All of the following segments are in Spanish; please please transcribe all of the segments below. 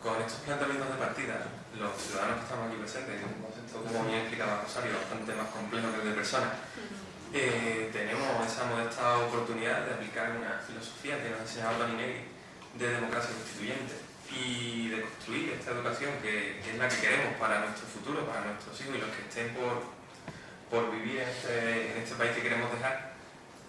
con estos planteamientos de partida, los ciudadanos que estamos aquí presentes, en un concepto, como bien explicaba Rosario, bastante más complejo que el de personas, tenemos esa modesta oportunidad de aplicar una filosofía que nos ha enseñado Toni Negri de democracia constituyente y de construir esta educación que es la que queremos para nuestro futuro, para nuestros hijos y los que estén por vivir en este país que queremos dejar,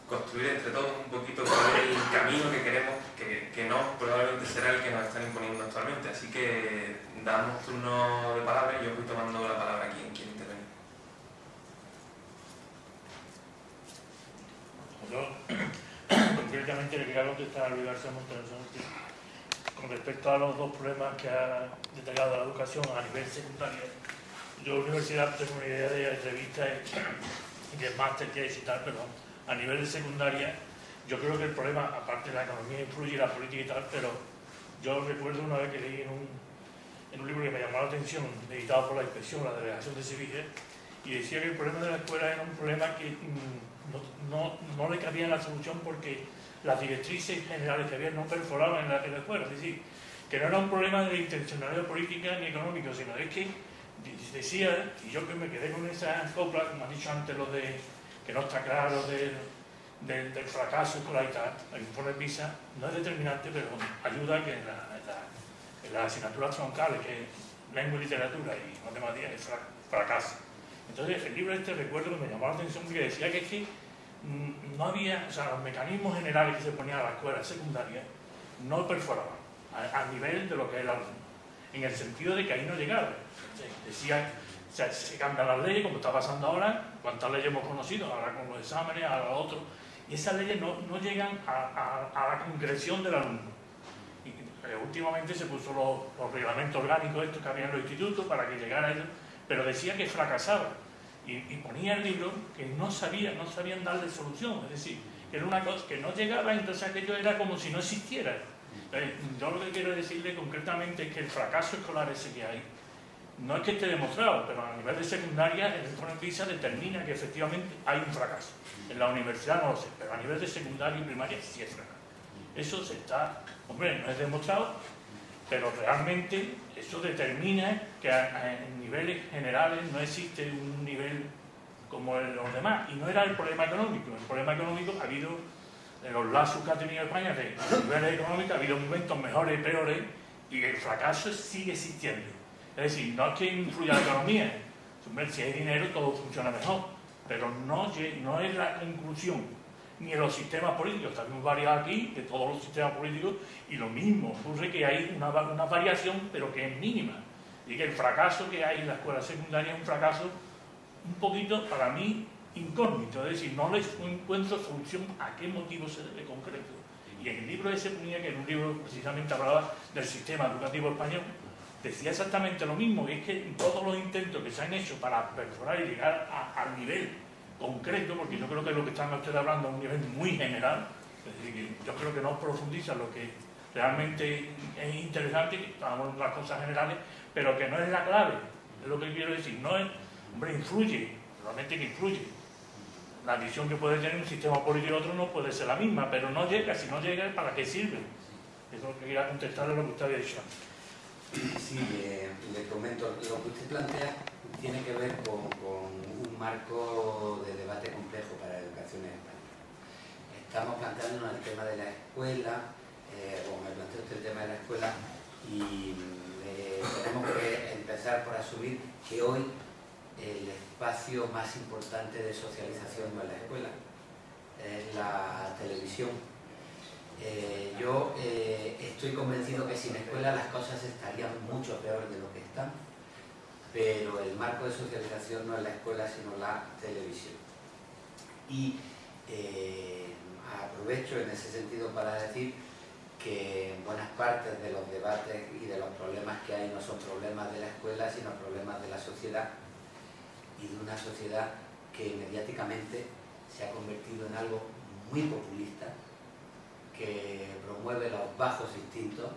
construir entre todos un poquito el camino que queremos, que no probablemente será el que nos están imponiendo actualmente. Así que damos turno de palabra y yo voy tomando la palabra aquí en quien intervenga. Yo concretamente le quería contestar a Luis García Montero con respecto a los dos problemas que ha detallado la educación a nivel secundario. Yo universidad tengo una idea de entrevistas y de máster que es y tal, pero a nivel de secundaria yo creo que el problema, aparte de la economía, influye la política y tal, pero yo recuerdo una vez que leí en un libro que me llamó la atención, editado por la Inspección, la Delegación de Sevilla, y decía que el problema de la escuela era un problema que no le cabía en la solución porque las directrices generales que había no perforaban en la escuela. Es decir, que no era un problema de intencionalidad política ni económico, sino es que decía, y yo que me quedé con esa copla, como han dicho antes los de que no está claro del fracaso escolar y tal, el informe PISA no es determinante, pero ayuda a que en las asignaturas troncales, que es lengua y literatura y matemáticas, es fracaso. Entonces, el libro este recuerdo que me llamó la atención porque decía que es que no había, o sea, los mecanismos generales que se ponían a la escuela secundaria no perforaban a nivel de lo que es el alumno, en el sentido de que ahí no llegaba. Decía, o sea, se cambian las leyes, como está pasando ahora, cuántas leyes hemos conocido, ahora con los exámenes, ahora otros, y esas leyes no llegan a la concreción del alumno. Y, últimamente se puso los reglamentos orgánicos estos que había en los institutos para que llegara a ellos, pero decía que fracasaba. Y ponía el libro que no sabían darle solución, es decir, que era una cosa que no llegaba, entonces aquello era como si no existiera. Entonces, yo lo que quiero decirle concretamente es que el fracaso escolar ese que hay, no es que esté demostrado, pero a nivel de secundaria el informe PISA determina que efectivamente hay un fracaso. En la universidad no lo sé, pero a nivel de secundaria y primaria sí es fracaso. Eso se está, hombre, no es demostrado, pero realmente eso determina que en niveles generales no existe un nivel como los demás. Y no era el problema económico. El problema económico ha habido, en los lazos que ha tenido España de niveles económicos, ha habido momentos mejores y peores, y el fracaso sigue existiendo. Es decir, no es que influya la economía, si hay dinero todo funciona mejor, pero no es la conclusión, ni en los sistemas políticos. Tenemos varios aquí, de todos los sistemas políticos, y lo mismo, ocurre que hay una variación, pero que es mínima. Y que el fracaso que hay en la escuela secundaria es un fracaso un poquito, para mí, incógnito, es decir, no les encuentro solución a qué motivo se debe concreto. Y en el libro ese ponía que en un libro precisamente hablaba del sistema educativo español, decía exactamente lo mismo, que es que todos los intentos que se han hecho para perforar y llegar al nivel concreto, porque yo creo que lo que están ustedes hablando es un nivel muy general, es decir, que yo creo que no profundiza lo que realmente es interesante, que estamos en las cosas generales, pero que no es la clave, es lo que quiero decir, no es, hombre, influye, realmente que influye. La visión que puede tener un sistema político y otro no puede ser la misma, pero no llega, si no llega, ¿para qué sirve? Eso es lo que quería contestarle a lo que usted había dicho antes. Sí, le comento, lo que usted plantea tiene que ver con un marco de debate complejo para la educación en España. Estamos planteándonos el tema de la escuela, o me plantea usted el tema de la escuela, y tenemos que empezar por asumir que hoy el espacio más importante de socialización no es la escuela, es la televisión. Yo estoy convencido que sin escuela las cosas estarían mucho peor de lo que están, pero el marco de socialización no es la escuela sino la televisión. Y aprovecho en ese sentido para decir que buenas partes de los debates y de los problemas que hay no son problemas de la escuela sino problemas de la sociedad, y de una sociedad que mediáticamente se ha convertido en algo muy populista, que promueve los bajos instintos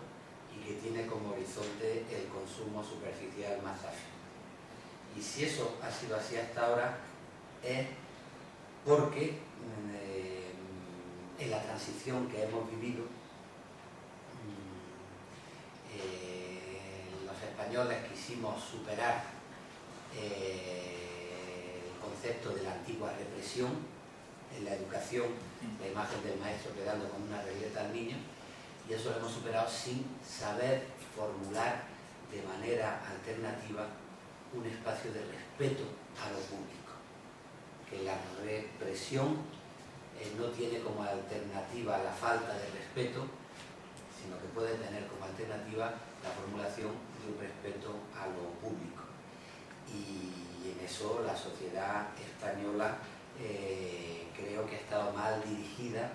y que tiene como horizonte el consumo superficial más ágil. Y si eso ha sido así hasta ahora, es porque en la transición que hemos vivido españoles quisimos superar el concepto de la antigua represión en la educación, la imagen del maestro quedando con una regleta al niño, y eso lo hemos superado sin saber formular de manera alternativa un espacio de respeto a lo público. Que la represión no tiene como alternativa la falta de respeto, sino que puede tener como alternativa la formulación de un respeto a lo público. Y en eso la sociedad española creo que ha estado mal dirigida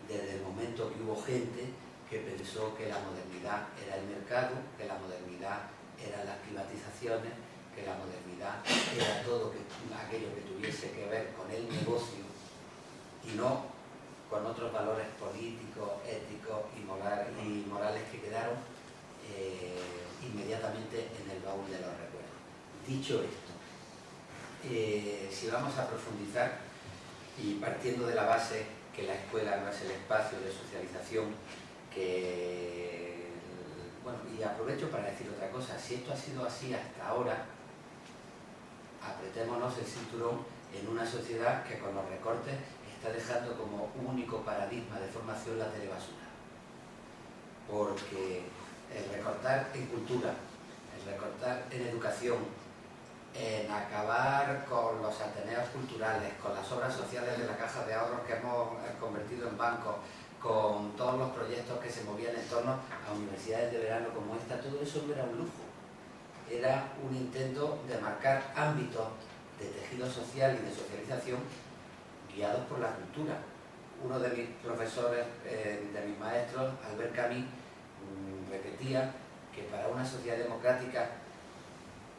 desde el momento que hubo gente que pensó que la modernidad era el mercado, que la modernidad eran las privatizaciones, que la modernidad era todo aquello que tuviese que ver con el negocio y no con otros valores políticos, éticos y morales que quedaron inmediatamente en el baúl de los recuerdos. Dicho esto, si vamos a profundizar y partiendo de la base que la escuela no es el espacio de socialización, bueno, y aprovecho para decir otra cosa, si esto ha sido así hasta ahora, apretémonos el cinturón en una sociedad que con los recortes está dejando como único paradigma de formación la telebasura. Porque el recortar en cultura, el recortar en educación, en acabar con los ateneos culturales, con las obras sociales de la Caja de Ahorros que hemos convertido en bancos, con todos los proyectos que se movían en torno a universidades de verano como esta, todo eso no era un lujo. Era un intento de marcar ámbitos de tejido social y de socialización guiados por la cultura. Uno de mis profesores, de mis maestros, Albert Camus, repetía que para una sociedad democrática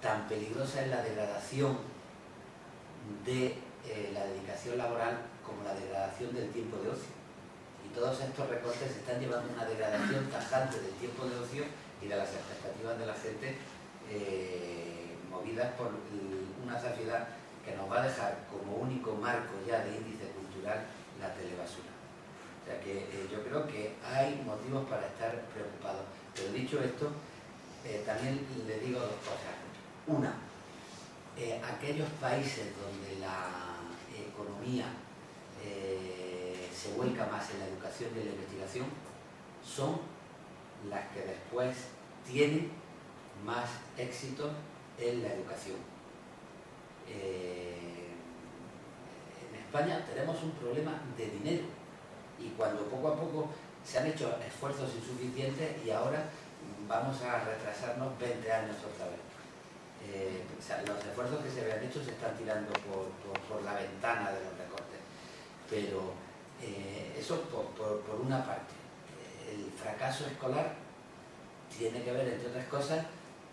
tan peligrosa es la degradación de la dedicación laboral como la degradación del tiempo de ocio. Y todos estos recortes están llevando a una degradación tajante del tiempo de ocio y de las expectativas de la gente, movidas por una sociedad que nos va a dejar como único marco ya de índice cultural la telebasura. O sea que yo creo que hay motivos para estar preocupados. Pero dicho esto, también le digo dos cosas. Una, aquellos países donde la economía se vuelca más en la educación y en la investigación son las que después tienen más éxito en la educación. En España tenemos un problema de dinero y cuando poco a poco se han hecho esfuerzos insuficientes y ahora vamos a retrasarnos 20 años otra vez. O sea, los esfuerzos que se habían hecho se están tirando por la ventana de los recortes. Pero eso por una parte. El fracaso escolar tiene que ver, entre otras cosas,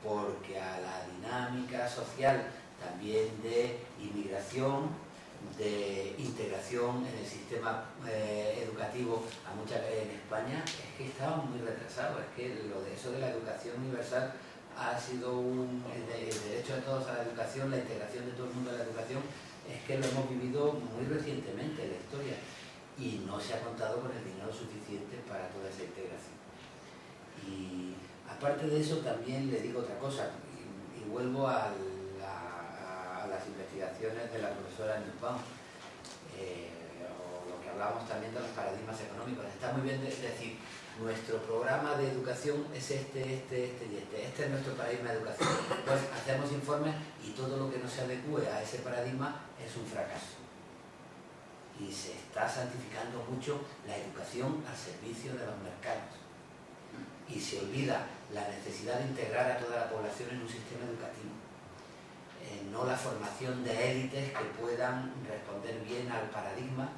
porque a la dinámica social también de inmigración, de integración en el sistema educativo en España, es que estamos muy retrasados. Es que lo de eso de la educación universal ha sido el derecho de todos a la educación, la integración de todo el mundo a la educación, es que lo hemos vivido muy recientemente en la historia y no se ha contado con el dinero suficiente para toda esa integración. Y aparte de eso también le digo otra cosa y vuelvo a las investigaciones de la profesora Nussbaum, o lo que hablábamos también de los paradigmas económicos. Está muy bien decir, nuestro programa de educación es este es nuestro paradigma de educación. Pues hacemos informes y todo lo que no se adecue a ese paradigma es un fracaso. Y se está santificando mucho la educación al servicio de los mercados. Y se olvida la necesidad de integrar a toda la población en un sistema educativo. No la formación de élites que puedan responder bien al paradigma,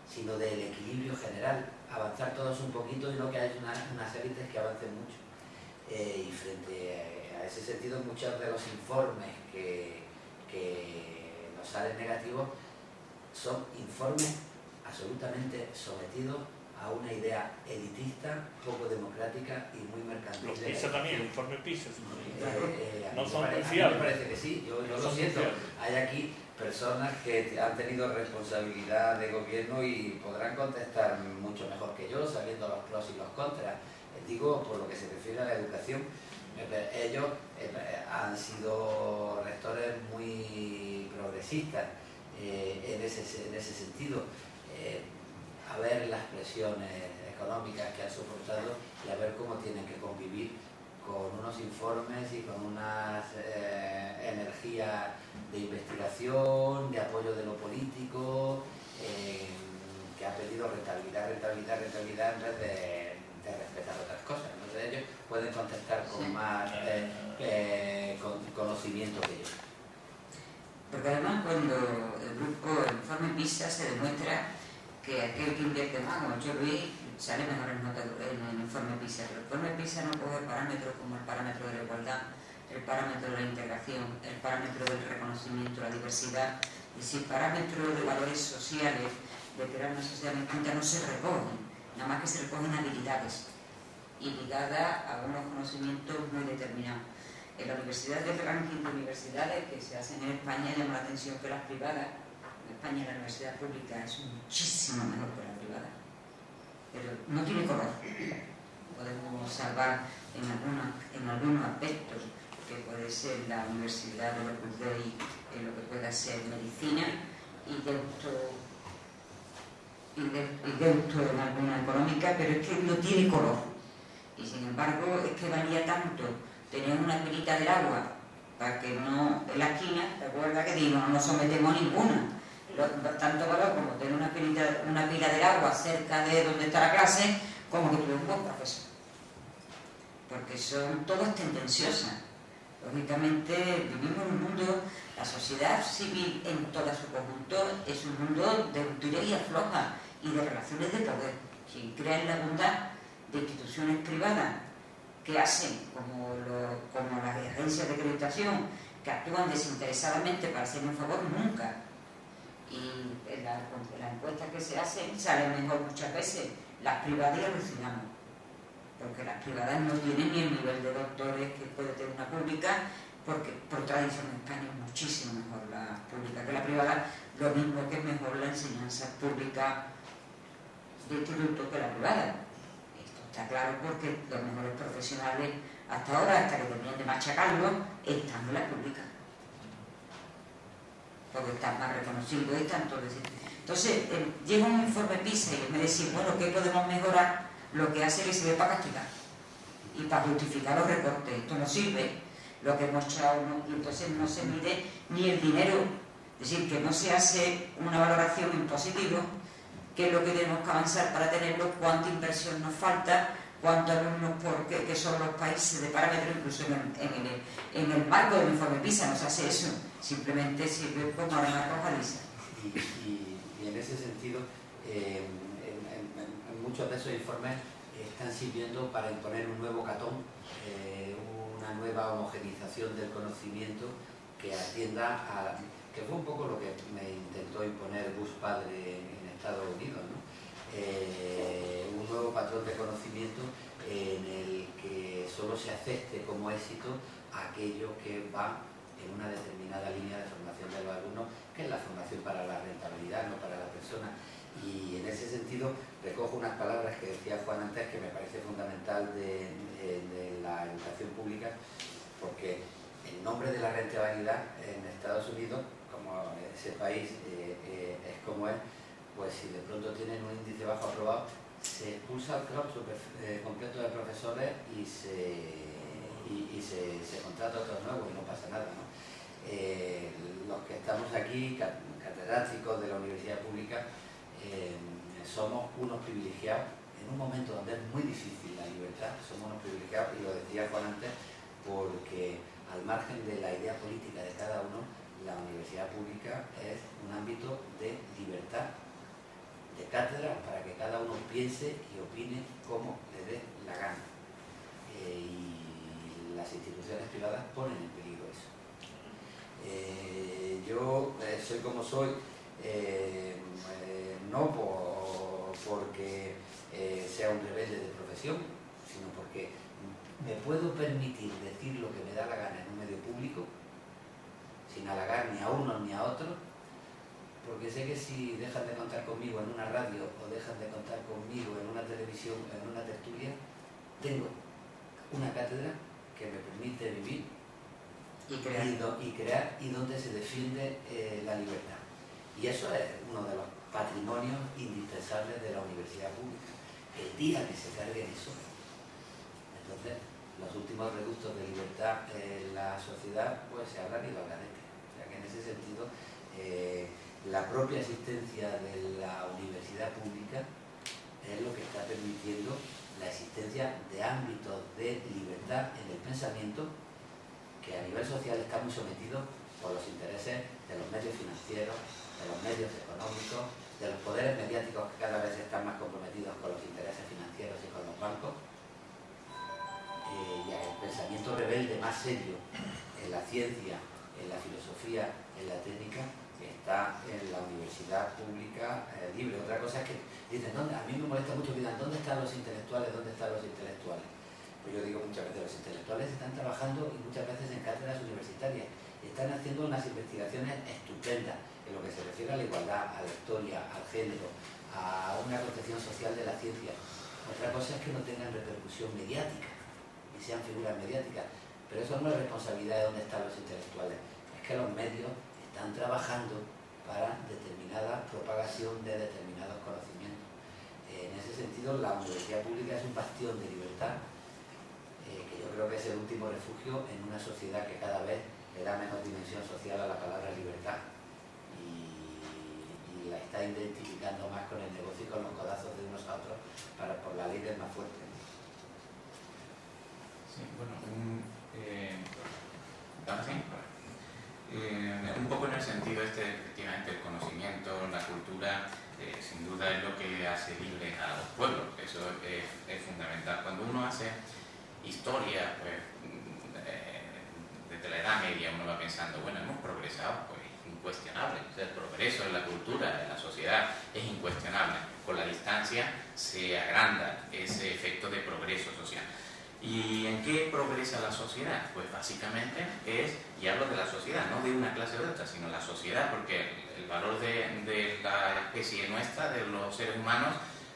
sino del equilibrio general, avanzar todos un poquito y no que haya unas élites que avancen mucho. Y frente a ese sentido, muchos de los informes que nos salen negativos son informes absolutamente sometidos a una idea elitista, poco democrática y muy mercantil. Los PISA también, el informe PISA. No son confiables. Me parece que sí, yo lo siento. Hay aquí personas que han tenido responsabilidad de gobierno y podrán contestar mucho mejor que yo, sabiendo los pros y los contras. Digo, por lo que se refiere a la educación, Ellos han sido rectores muy progresistas en ese sentido. A ver las presiones económicas que han soportado y a ver cómo tienen que convivir con unos informes y con unas energías de investigación, de apoyo de lo político, que ha pedido rentabilidad en vez de respetar otras cosas. Entonces ellos pueden contestar con más conocimiento que yo. Porque además cuando el grupo, el informe PISA, se demuestra que aquel que invierte más, como yo vi, sale mejor en el informe PISA. Pero el informe PISA no coge parámetros como el parámetro de la igualdad, el parámetro de la integración, el parámetro del reconocimiento, la diversidad, es decir, parámetros de valores sociales, de crear una sociedad distinta, no se recogen, nada más que se recogen habilidades y ligadas a unos conocimientos muy determinados. En la universidad del ranking de universidades que se hacen en España llama la atención que las privadas, en España la universidad pública es muchísimo mejor que la privada, pero no tiene color. Podemos salvar en algunos aspectos, que puede ser la universidad de Opus Dei, en lo que pueda ser medicina y deusto en alguna económica, pero es que no tiene color. Y sin embargo es que valía tanto tener una pilita del agua para que no, en la esquina, ¿te acuerdas que digo? No sometemos ninguna. Tanto valor como tener una pila del agua cerca de donde está la clase, como que tuve un buen profesor. Porque son todas tendenciosas. Lógicamente vivimos en un mundo, la sociedad civil en todo su conjunto es un mundo de ruptura y afloja y de relaciones de poder. Quien crea en la bondad de instituciones privadas que hacen, como las agencias de acreditación, que actúan desinteresadamente para hacer un favor, nunca. Y en las encuestas que se hacen salen mejor muchas veces las privadas y alucinamos. Porque las privadas no tienen ni el nivel de doctores que puede tener una pública, porque por tradición en España es muchísimo mejor la pública que la privada, lo mismo que es mejor la enseñanza pública de instituto que la privada. Esto está claro porque los mejores profesionales hasta ahora, hasta que terminen de machacarlo, están en la pública. Porque están más reconocidos y están todos. Entonces, llega un informe PISA y me decís, bueno, ¿qué podemos mejorar? Lo que hace que se ve para castigar y para justificar los recortes. Esto no sirve, lo que hemos echado, y entonces no se mide ni el dinero, es decir, que no se hace una valoración en positivo, qué es lo que tenemos que avanzar para tenerlo, cuánta inversión nos falta, cuántos alumnos, que son los países de parámetros, incluso en el marco del informe PISA no se hace eso, simplemente sirve como arma arrojadiza. Y en ese sentido, muchos de esos informes están sirviendo para imponer un nuevo catón, una nueva homogenización del conocimiento que atienda a... que fue un poco lo que me intentó imponer Bush padre en Estados Unidos, ¿no? Un nuevo patrón de conocimiento en el que solo se acepte como éxito aquello que va en una determinada línea de formación de los alumnos, que es la formación para la rentabilidad, no para la persona. Y en ese sentido recojo unas palabras que decía Juan antes, que me parece fundamental de la educación pública, porque en nombre de la rentabilidad en Estados Unidos, como ese país es como es, pues si de pronto tienen un índice bajo aprobado, se expulsa al claustro completo de profesores y se contrata a otros nuevos y no pasa nada, ¿no? Los que estamos aquí, catedráticos de la universidad pública, somos unos privilegiados en un momento donde es muy difícil la libertad, somos unos privilegiados, y lo decía Juan antes, porque al margen de la idea política de cada uno, la universidad pública es un ámbito de libertad, de cátedra, para que cada uno piense y opine como le dé la gana. Y las instituciones privadas ponen en peligro eso. Yo soy como soy, no porque sea un rebelde de profesión, sino porque me puedo permitir decir lo que me da la gana en un medio público, sin halagar ni a uno ni a otro, porque sé que si dejan de contar conmigo en una radio o dejan de contar conmigo en una televisión, en una tertulia, tengo una cátedra que me permite vivir Y crear. y crear, y donde se defiende la libertad. Y eso es uno de los patrimonios indispensables de la universidad pública. El día que se cargue eso, entonces los últimos reductos de libertad en la sociedad pues se habrán ido a la garete. O sea que en ese sentido la propia existencia de la universidad pública es lo que está permitiendo la existencia de ámbitos de libertad en el pensamiento que a nivel social están muy sometidos por los intereses de los medios financieros, de los medios económicos, de los poderes mediáticos que cada vez están más comprometidos con los intereses financieros y con los bancos, y el pensamiento rebelde más serio en la ciencia, en la filosofía, en la técnica, está en la universidad pública libre. Otra cosa es que dicen, ¿dónde? A mí me molesta mucho que digan, ¿dónde están los intelectuales? ¿Dónde están los intelectuales? Pues yo digo muchas veces, los intelectuales están trabajando y muchas veces en cátedras universitarias, están haciendo unas investigaciones estupendas en lo que se refiere a la igualdad, a la historia, al género, a una concepción social de la ciencia. Otra cosa es que no tengan repercusión mediática y sean figuras mediáticas, pero eso no es responsabilidad de dónde están los intelectuales, es que los medios están trabajando para determinada propagación de determinados conocimientos. En ese sentido, la universidad pública es un bastión de libertad, que yo creo que es el último refugio en una sociedad que cada vez le da menos dimensión social a la palabra libertad y la está identificando más con el negocio y con los codazos de unos a otros por la ley del más fuerte. Sí, bueno, un poco en el sentido efectivamente, el conocimiento, la cultura, sin duda es lo que hace libre a los pueblos, eso es fundamental. Cuando uno hace historia, pues, desde la Edad Media uno va pensando, bueno, hemos progresado, pues incuestionable, o sea, el progreso en la cultura, en la sociedad es incuestionable. Con la distancia se agranda ese efecto de progreso social. ¿Y en qué progresa la sociedad? Pues básicamente es, y hablo de la sociedad, no de una clase o de otra, sino la sociedad, porque el valor de la especie nuestra, de los seres humanos,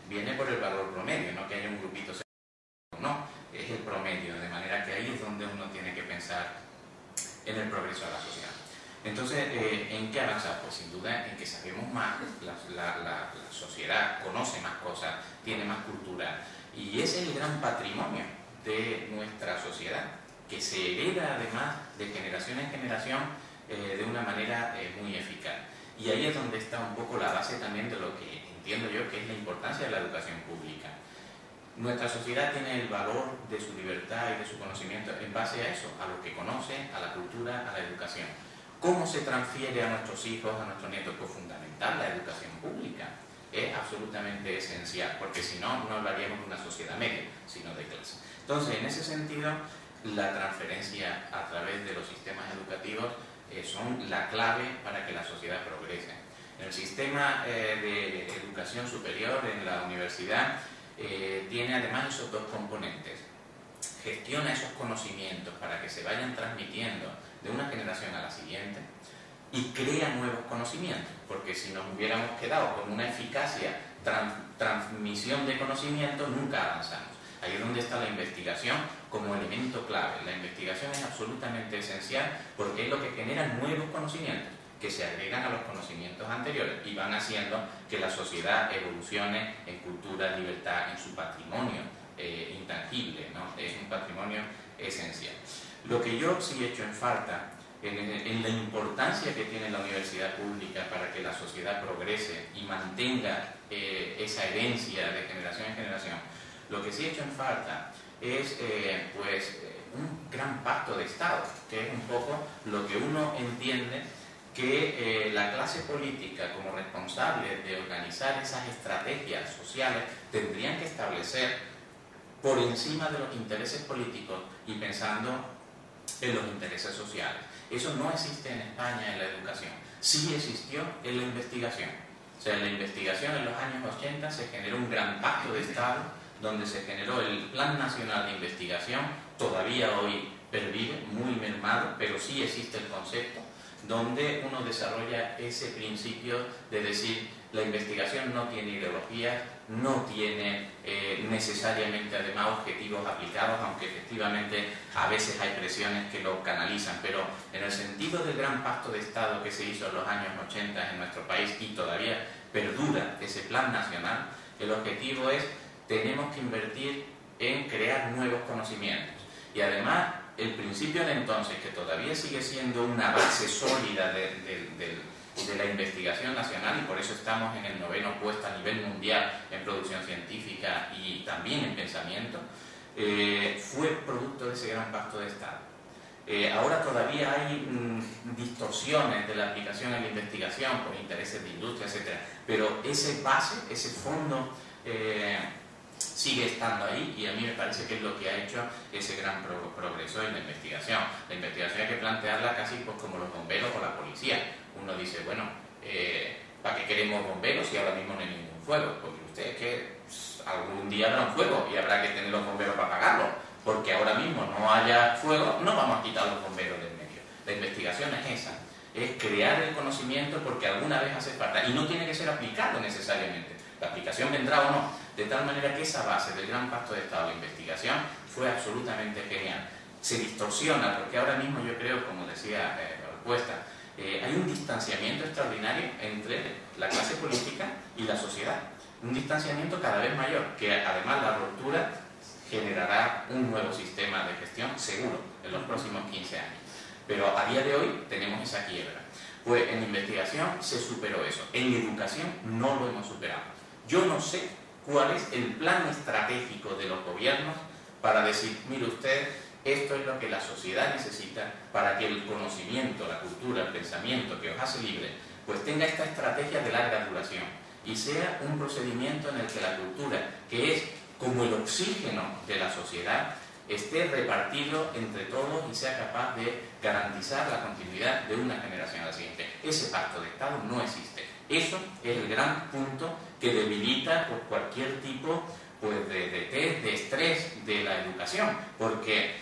viene por el valor promedio, no que haya un grupito, no, es el promedio, de manera que ahí es donde uno tiene que pensar en el progreso de la sociedad. Entonces, ¿en qué avanzar? Pues sin duda en que sabemos más, la sociedad conoce más cosas, tiene más cultura, y ese es el gran patrimonio de nuestra sociedad, que se hereda además de generación en generación de una manera muy eficaz. Y ahí es donde está un poco la base también de lo que entiendo yo que es la importancia de la educación pública. Nuestra sociedad tiene el valor de su libertad y de su conocimiento en base a eso, a lo que conoce, a la cultura, a la educación. ¿Cómo se transfiere a nuestros hijos, a nuestros nietos? Pues fundamental, la educación pública. Es absolutamente esencial, porque si no, no hablaríamos de una sociedad media, sino de clase. Entonces, en ese sentido, la transferencia a través de los sistemas educativos son la clave para que la sociedad progrese. En el sistema de educación superior, en la universidad, tiene además esos dos componentes. Gestiona esos conocimientos para que se vayan transmitiendo de una generación a la siguiente y crea nuevos conocimientos, porque si nos hubiéramos quedado con una eficacia transmisión de conocimiento, nunca avanzamos. Ahí es donde está la investigación como elemento clave. La investigación es absolutamente esencial porque es lo que genera nuevos conocimientos que se agregan a los conocimientos anteriores y van haciendo que la sociedad evolucione en cultura, en libertad, en su patrimonio intangible, ¿no? Es un patrimonio esencial. Lo que yo sí he hecho en falta en la importancia que tiene la universidad pública para que la sociedad progrese y mantenga esa herencia de generación en generación, lo que sí he hecho en falta es un gran pacto de Estado, que es un poco lo que uno entiende que la clase política, como responsable de organizar esas estrategias sociales, tendrían que establecer por encima de los intereses políticos y pensando en los intereses sociales. Eso no existe en España en la educación. Sí existió en la investigación. O sea, en la investigación en los años 80 se generó un gran pacto de Estado donde se generó el Plan Nacional de Investigación, todavía hoy pervive, muy mermado, pero sí existe el concepto, donde uno desarrolla ese principio de decir la investigación no tiene ideologías, no tiene necesariamente además objetivos aplicados, aunque efectivamente a veces hay presiones que lo canalizan, pero en el sentido del gran pacto de Estado que se hizo en los años 80 en nuestro país y todavía perdura ese plan nacional, el objetivo es: tenemos que invertir en crear nuevos conocimientos. Y además, el principio de entonces, que todavía sigue siendo una base sólida de la investigación nacional, y por eso estamos en el 9º puesto a nivel mundial en producción científica y también en pensamiento, fue producto de ese gran pacto de Estado. Ahora todavía hay distorsiones de la aplicación en la investigación por intereses de industria, etc. Pero ese base, ese fondo, sigue estando ahí, y a mí me parece que es lo que ha hecho ese gran progreso en la investigación. La investigación hay que plantearla casi pues como los bomberos o la policía. Uno dice, bueno, ¿para qué queremos bomberos si ahora mismo no hay ningún fuego? Porque usted es que algún día habrá un fuego y habrá que tener los bomberos para apagarlo, porque ahora mismo no haya fuego, no vamos a quitar los bomberos del medio. La investigación es esa, es crear el conocimiento porque alguna vez hace falta, y no tiene que ser aplicado necesariamente. La aplicación vendrá o no, de tal manera que esa base del gran pacto de Estado de investigación fue absolutamente genial. Se distorsiona porque ahora mismo yo creo, como decía la respuesta, hay un distanciamiento extraordinario entre la clase política y la sociedad. Un distanciamiento cada vez mayor, que además la ruptura generará un nuevo sistema de gestión seguro en los próximos 15 años. Pero a día de hoy tenemos esa quiebra. Pues en investigación se superó eso, en educación no lo hemos superado. Yo no sé cuál es el plan estratégico de los gobiernos para decir, mire usted, esto es lo que la sociedad necesita para que el conocimiento, la cultura, el pensamiento que os hace libre, pues tenga esta estrategia de larga duración y sea un procedimiento en el que la cultura, que es como el oxígeno de la sociedad, esté repartido entre todos y sea capaz de garantizar la continuidad de una generación a la siguiente. Ese pacto de Estado no existe. Eso es el gran punto que debilita pues, cualquier tipo pues, de estrés de la educación, porque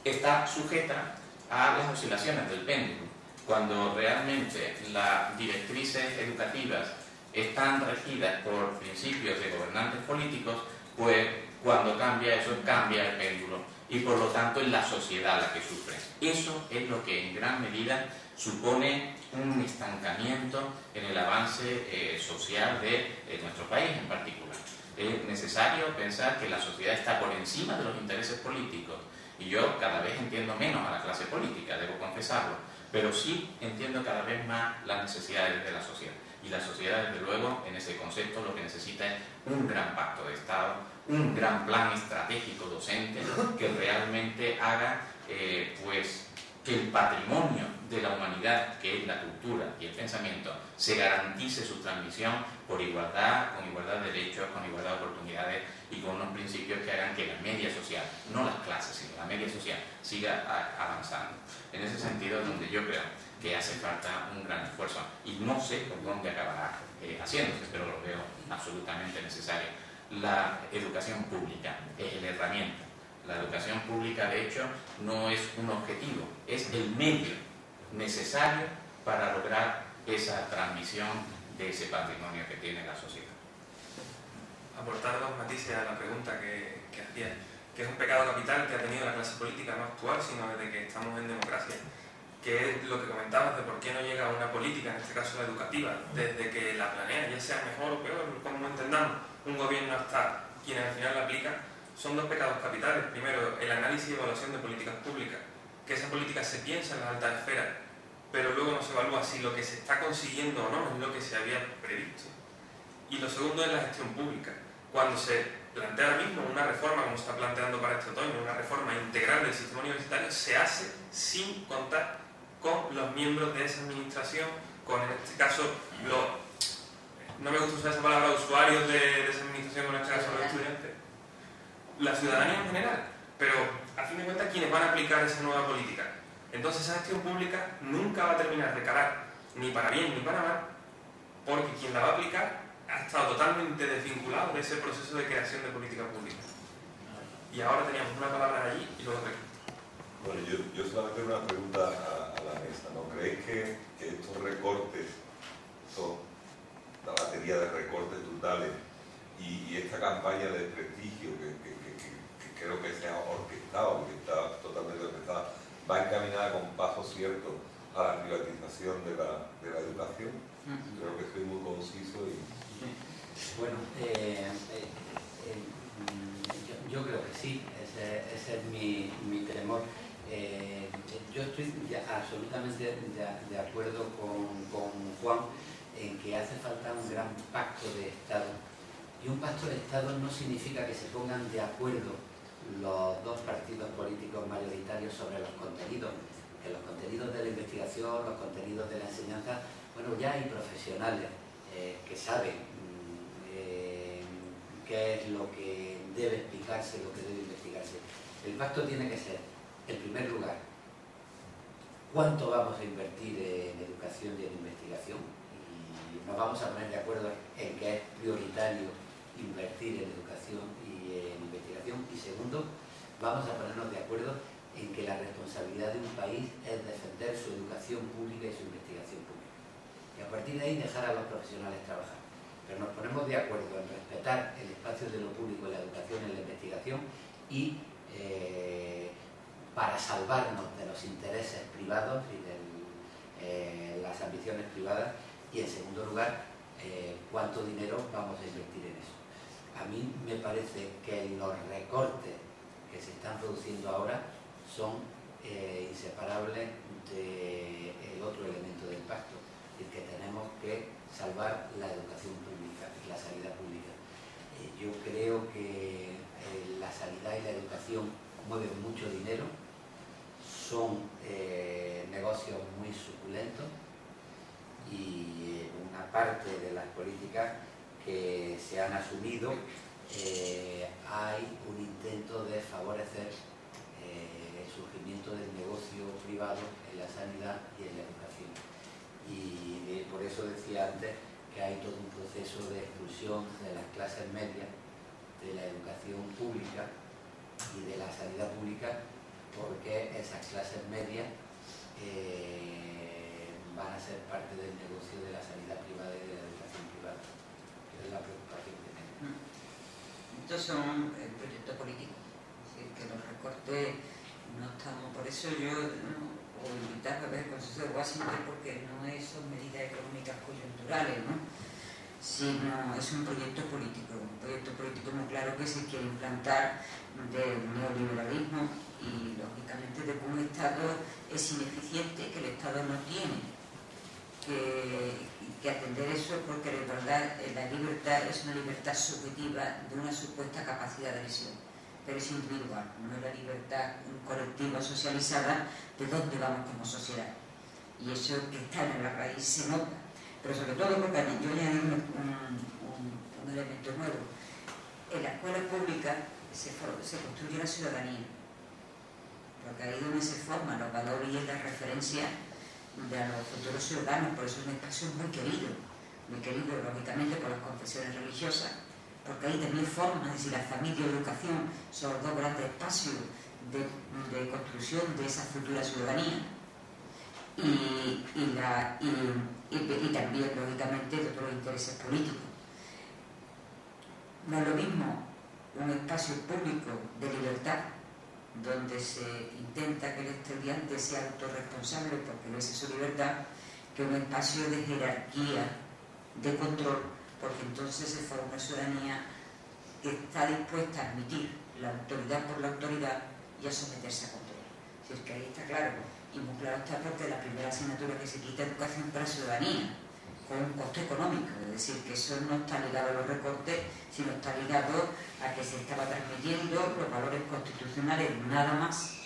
está sujeta a las oscilaciones del péndulo. Cuando realmente las directrices educativas están regidas por principios de gobernantes políticos, pues cuando cambia eso, cambia el péndulo, y por lo tanto es la sociedad la que sufre. Eso es lo que en gran medida supone un estancamiento en el avance social de nuestro país en particular. Es necesario pensar que la sociedad está por encima de los intereses políticos, y yo cada vez entiendo menos a la clase política, debo confesarlo, pero sí entiendo cada vez más las necesidades de la sociedad. Y la sociedad, desde luego, en ese concepto lo que necesita es un gran pacto de Estado, un gran plan estratégico docente que realmente haga pues, que el patrimonio de la humanidad, que es la cultura y el pensamiento, se garantice su transmisión por igualdad, con igualdad de derechos, con igualdad de oportunidades y con unos principios que hagan que la media social, no las clases, sino la media social, siga avanzando. En ese sentido es donde yo creo que hace falta un gran esfuerzo y no sé por dónde acabará haciéndose, pero lo veo absolutamente necesario. La educación pública es la herramienta. La educación pública, de hecho, no es un objetivo, es el medio necesario para lograr esa transmisión de ese patrimonio que tiene la sociedad. Aportar dos matices a la pregunta que hacía, que es un pecado capital que ha tenido la clase política, no actual, sino desde que estamos en democracia, que es lo que comentabas de por qué no llega a una política, en este caso la educativa, desde que la planea, ya sea mejor o peor, como entendamos, un gobierno hasta quien al final la aplica. Son dos pecados capitales. Primero, el análisis y evaluación de políticas públicas, que esa política se piensa en las altas esferas, pero luego no se evalúa si lo que se está consiguiendo o no es lo que se había previsto. Y lo segundo es la gestión pública. Cuando se plantea ahora mismo una reforma, como se está planteando para este otoño, una reforma integral del sistema universitario, se hace sin contar con los miembros de esa administración, con en este caso no me gusta usar esa palabra, usuarios de esa administración, con en este caso los estudiantes, la ciudadanía en general, pero a fin de cuentas quienes van a aplicar esa nueva política. Entonces esa gestión pública nunca va a terminar de calar, ni para bien ni para mal, porque quien la va a aplicar ha estado totalmente desvinculado de ese proceso de creación de política pública. Y ahora teníamos una palabra allí y luego aquí. Bueno, yo solamente una pregunta a la mesa, ¿no? ¿Creéis que estos recortes, la batería de recortes brutales y esta campaña de prestigio que creo que se ha orquestado, que está totalmente orquestada, va encaminada con pasos ciertos a la privatización de la educación. Creo que soy muy conciso y... Bueno, yo creo que sí, ese es mi temor. Yo estoy absolutamente de acuerdo con Juan en que hace falta un gran pacto de Estado. Y un pacto de Estado no significa que se pongan de acuerdo los dos partidos políticos mayoritarios sobre los contenidos. Que los contenidos de la investigación, los contenidos de la enseñanza, bueno, ya hay profesionales que saben qué es lo que debe explicarse, lo que debe investigarse. El pacto tiene que ser, en primer lugar, cuánto vamos a invertir en educación y en investigación, y nos vamos a poner de acuerdo en que es prioritario invertir en educación y en investigación, y segundo, vamos a ponernos de acuerdo en que la responsabilidad de un país es defender su educación pública y su investigación pública. Y a partir de ahí dejar a los profesionales trabajar. Pero nos ponemos de acuerdo en respetar el espacio de lo público en la educación y en la investigación y para salvarnos de los intereses privados y de las ambiciones privadas, y en segundo lugar, cuánto dinero vamos a invertir en eso. A mí me parece que los recortes que se están produciendo ahora son inseparables del otro elemento del pacto, es que tenemos que salvar la educación pública y la sanidad pública. Yo creo que la sanidad y la educación mueven mucho dinero, son negocios muy suculentos, y una parte de las políticas que se han asumido hay un intento de favorecer el surgimiento del negocio privado en la sanidad y en la educación. Y por eso decía antes que hay todo un proceso de expulsión de las clases medias de la educación pública y de la sanidad pública, porque esas clases medias van a ser parte del negocio de la sanidad privada y de la educación privada, que es la preocupación que tenemos. Estos son el proyecto político, es decir, que los recortes no estamos, por eso yo os invitaba a ver el Consenso de Washington, porque no son medidas económicas coyunturales, ¿no? Sino es un proyecto político muy claro que se quiere implantar del neoliberalismo y lógicamente de que un Estado es ineficiente, que el Estado no tiene que atender eso, porque de verdad la libertad es una libertad subjetiva de una supuesta capacidad de elección, pero es individual, no es la libertad colectiva socializada de dónde vamos como sociedad, y eso que está en la raíz se nota. Pero sobre todo porque yo añadí un elemento nuevo. En la escuela pública se construye la ciudadanía, porque ahí es donde se forman los valores y es la referencia de los futuros ciudadanos. Por eso es un espacio muy querido lógicamente por las confesiones religiosas, porque ahí también forman, es decir, la familia y la educación son los dos grandes espacios de construcción de esa futura ciudadanía. Y también, lógicamente, de otros intereses políticos. No es lo mismo un espacio público de libertad, donde se intenta que el estudiante sea autorresponsable porque no es su libertad, que un espacio de jerarquía, de control, porque entonces se forma una ciudadanía que está dispuesta a admitir la autoridad por la autoridad y a someterse a control. Si es que ahí está claro. Y muy claro está porque la primera asignatura que se quita, educación para la ciudadanía, con un costo económico, es decir, que eso no está ligado a los recortes, sino está ligado a que se estaba transmitiendo los valores constitucionales nada más,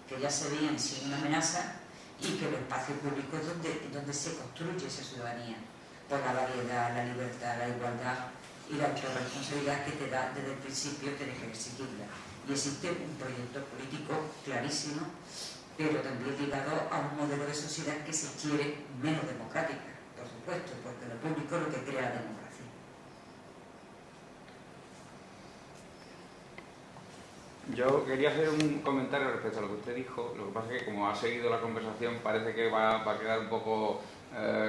que ya se veían sin una amenaza, y que el espacio público es donde se construye esa ciudadanía, por la variedad, la libertad, la igualdad y la autorresponsabilidad que te da desde el principio, tienes que exigirla. Y existe un proyecto político clarísimo, pero también ligado a un modelo de sociedad que se quiere menos democrática, por supuesto, porque lo público es lo que crea la democracia. Yo quería hacer un comentario respecto a lo que usted dijo. Lo que pasa es que como ha seguido la conversación parece que va a quedar un poco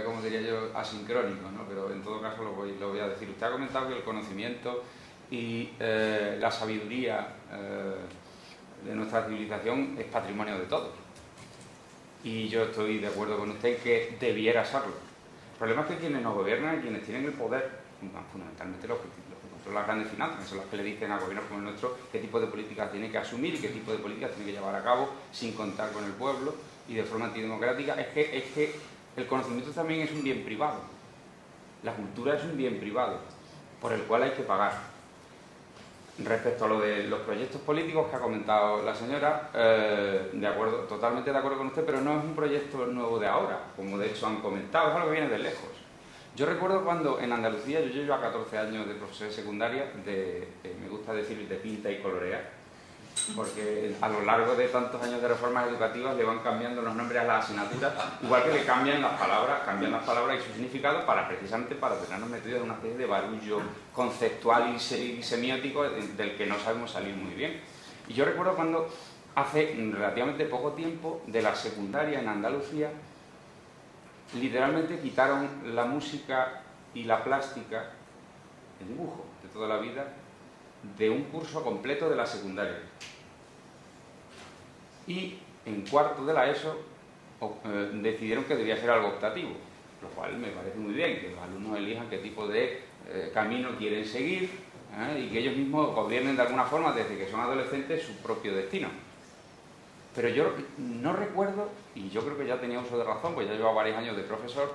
como diría yo, asincrónico, ¿no? Pero en todo caso lo voy a decir. Usted ha comentado que el conocimiento y la sabiduría de nuestra civilización es patrimonio de todos. Y yo estoy de acuerdo con usted en que debiera serlo. El problema es que quienes nos gobiernan y quienes tienen el poder, fundamentalmente los que controlan las grandes finanzas, que son los que le dicen a gobiernos como el nuestro qué tipo de políticas tiene que asumir y qué tipo de políticas tiene que llevar a cabo sin contar con el pueblo y de forma antidemocrática, es que el conocimiento también es un bien privado. La cultura es un bien privado, por el cual hay que pagar. Respecto a lo de los proyectos políticos que ha comentado la señora, totalmente de acuerdo con usted, pero no es un proyecto nuevo de ahora, como de hecho han comentado, es algo que viene de lejos. Yo recuerdo cuando en Andalucía, yo llevo a 14 años de profesor de secundaria, me gusta decir de pinta y colorear, porque a lo largo de tantos años de reformas educativas le van cambiando los nombres a las asignaturas, igual que le cambian las palabras y su significado precisamente para tenernos metidos en una especie de barullo conceptual y semiótico del que no sabemos salir muy bien. Y yo recuerdo cuando hace relativamente poco tiempo de la secundaria en Andalucía literalmente quitaron la música y la plástica, el dibujo de toda la vida, de un curso completo de la secundaria. Y en cuarto de la ESO decidieron que debía ser algo optativo, lo cual me parece muy bien, que los alumnos elijan qué tipo de camino quieren seguir y que ellos mismos gobiernen de alguna forma, desde que son adolescentes, su propio destino. Pero yo no recuerdo, y yo creo que ya tenía uso de razón, pues ya llevo varios años de profesor,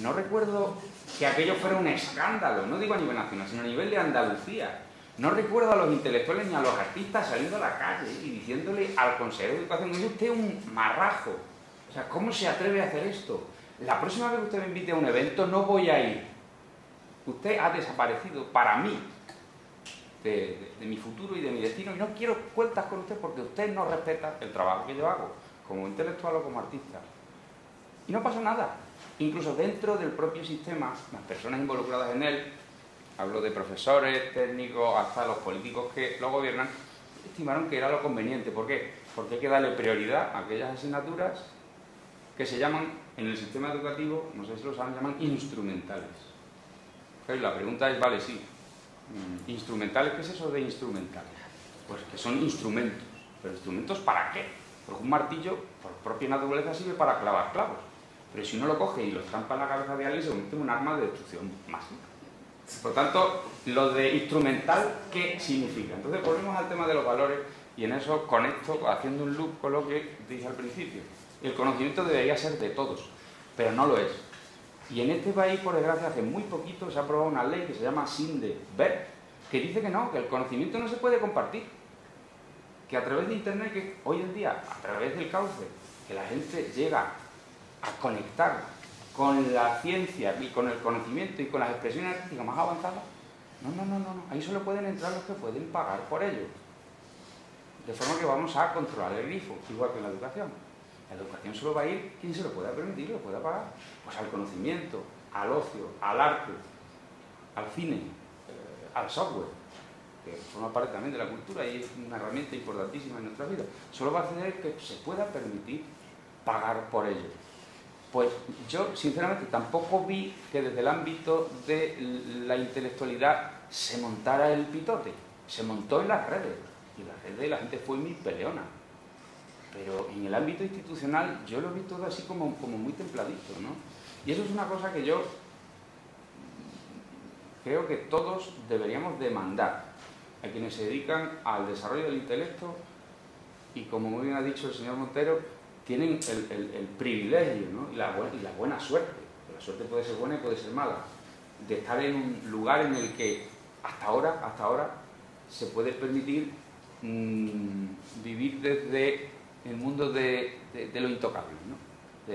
no recuerdo que aquello fuera un escándalo, no digo a nivel nacional, sino a nivel de Andalucía. No recuerdo a los intelectuales ni a los artistas saliendo a la calle y diciéndole al consejero de educación: es usted un marrajo, o sea, ¿cómo se atreve a hacer esto? La próxima vez que usted me invite a un evento no voy a ir. Usted ha desaparecido para mí de mi futuro y de mi destino, y no quiero cuentas con usted porque usted no respeta el trabajo que yo hago como intelectual o como artista. Y no pasa nada. Incluso dentro del propio sistema, las personas involucradas en él, hablo de profesores, técnicos, hasta los políticos que lo gobiernan, estimaron que era lo conveniente. ¿Por qué? Porque hay que darle prioridad a aquellas asignaturas que se llaman, en el sistema educativo, no sé si lo saben, llaman instrumentales. Pero la pregunta es, vale, sí, ¿instrumentales? ¿Qué es eso de instrumentales? Pues que son instrumentos. ¿Pero instrumentos para qué? Porque un martillo, por propia naturaleza, sirve para clavar clavos. Pero si uno lo coge y lo estampa en la cabeza de alguien, se convierte en un arma de destrucción máxima. Por tanto, lo de instrumental, ¿qué significa? Entonces volvemos al tema de los valores y en eso conecto haciendo un loop con lo que dije al principio. El conocimiento debería ser de todos, pero no lo es. Y en este país, por desgracia, hace muy poquito se ha aprobado una ley que se llama Sinde-Berg, que dice que no, que el conocimiento no se puede compartir. Que a través de Internet, que hoy en día, a través del cauce, que la gente llega a conectar con la ciencia y con el conocimiento y con las expresiones artísticas más avanzadas, no. Ahí solo pueden entrar los que pueden pagar por ello. De forma que vamos a controlar el grifo, igual que en la educación. La educación solo va a ir quien se lo pueda permitir, lo pueda pagar. Pues al conocimiento, al ocio, al arte, al cine, al software, que forma parte también de la cultura y es una herramienta importantísima en nuestra vida. Solo va a hacer que se pueda permitir pagar por ello. Pues yo, sinceramente, tampoco vi que desde el ámbito de la intelectualidad se montara el pitote. Se montó en las redes. Y en las redes la gente fue muy peleona. Pero en el ámbito institucional yo lo vi todo así como muy templadito, ¿no? Y eso es una cosa que yo creo que todos deberíamos demandar a quienes se dedican al desarrollo del intelecto y, como muy bien ha dicho el señor Montero, tienen el privilegio, ¿no? y la buena suerte, la suerte puede ser buena y puede ser mala, de estar en un lugar en el que hasta ahora se puede permitir vivir desde el mundo de lo intocable, ¿no?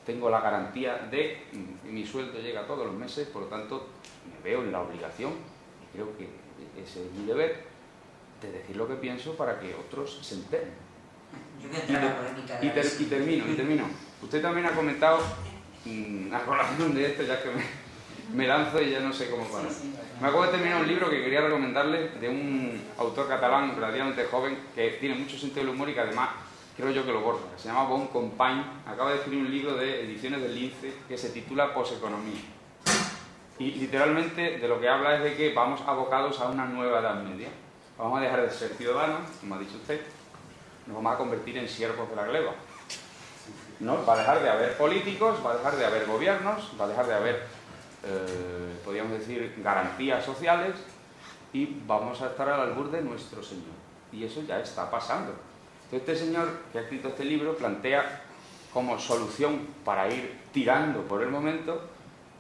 Tengo la garantía de que mi sueldo llega todos los meses, por lo tanto me veo en la obligación, y creo que ese es mi deber, de decir lo que pienso para que otros se enteren. Y termino. Usted también ha comentado, a colación de esto, ya que me lanzo y ya no sé cómo parar. Me acabo de terminar un libro que quería recomendarle de un autor catalán relativamente joven que tiene mucho sentido del humor y que además creo yo que lo borda, que se llama Bon Compagne, acaba de escribir un libro de ediciones del Lince que se titula Poseconomía. Y literalmente de lo que habla es de que vamos abocados a una nueva Edad Media. Vamos a dejar de ser ciudadanos, como ha dicho usted, nos vamos a convertir en siervos de la gleba. ¿No? Va a dejar de haber políticos, va a dejar de haber gobiernos, va a dejar de haber, podríamos decir, garantías sociales, y vamos a estar al albur de nuestro Señor. Y eso ya está pasando. Entonces, este señor que ha escrito este libro plantea como solución para ir tirando por el momento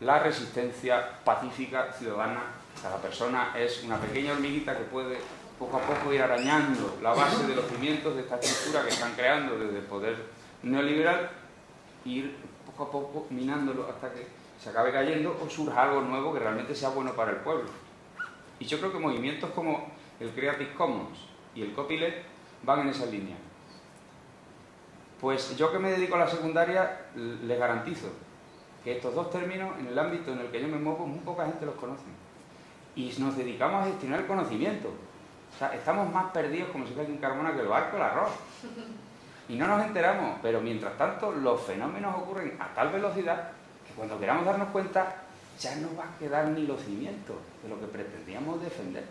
la resistencia pacífica ciudadana. Cada persona es una pequeña hormiguita que puede poco a poco ir arañando la base de los cimientos de esta estructura que están creando desde el poder neoliberal, e ir poco a poco minándolo hasta que se acabe cayendo o surja algo nuevo que realmente sea bueno para el pueblo. Y yo creo que movimientos como el Creative Commons y el copyleft van en esa línea. Pues yo, que me dedico a la secundaria, les garantizo que estos dos términos, en el ámbito en el que yo me muevo, muy poca gente los conoce. Y nos dedicamos a gestionar el conocimiento. O sea, estamos más perdidos, como si fuera aquí en Carmona, que el barco el arroz. Y no nos enteramos, pero mientras tanto los fenómenos ocurren a tal velocidad que cuando queramos darnos cuenta ya no va a quedar ni los cimientos de lo que pretendíamos defender.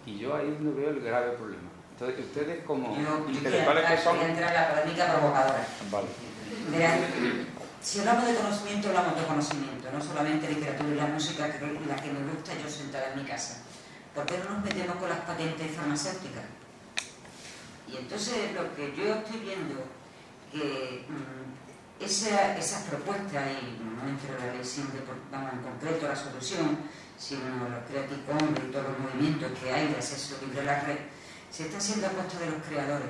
Y yo ahí es donde veo el grave problema. Entonces, ustedes como intelectuales que son... Voy a entrar en la polémica provocadora. Vale. Verán, si hablamos de conocimiento, hablamos de conocimiento, no solamente literatura y la música, que es la que me gusta yo sentada en mi casa. ¿Por qué no nos metemos con las patentes farmacéuticas? Y entonces lo que yo estoy viendo, que esas propuestas, y no entro en la ley SINDE, vamos en concreto la solución, sino los Creative Commons y todos los movimientos que hay de acceso libre a la red, se está haciendo a costa de los creadores,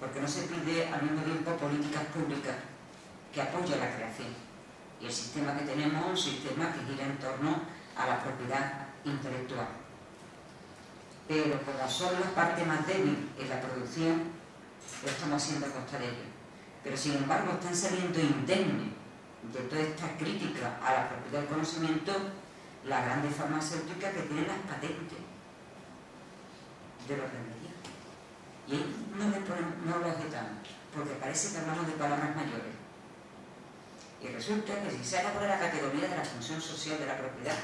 porque no se pide al mismo tiempo políticas públicas que apoyen la creación. Y el sistema que tenemos es un sistema que gira en torno a la propiedad intelectual. Pero como son la parte más débil en la producción, lo estamos haciendo a costa de ellos. Pero sin embargo están saliendo indemnes de toda esta crítica a la propiedad del conocimiento las grandes farmacéuticas que tienen las patentes de los remedios. Y ahí no lo objetamos, porque parece que hablamos de palabras mayores. Y resulta que si se habla por la categoría de la función social de la propiedad,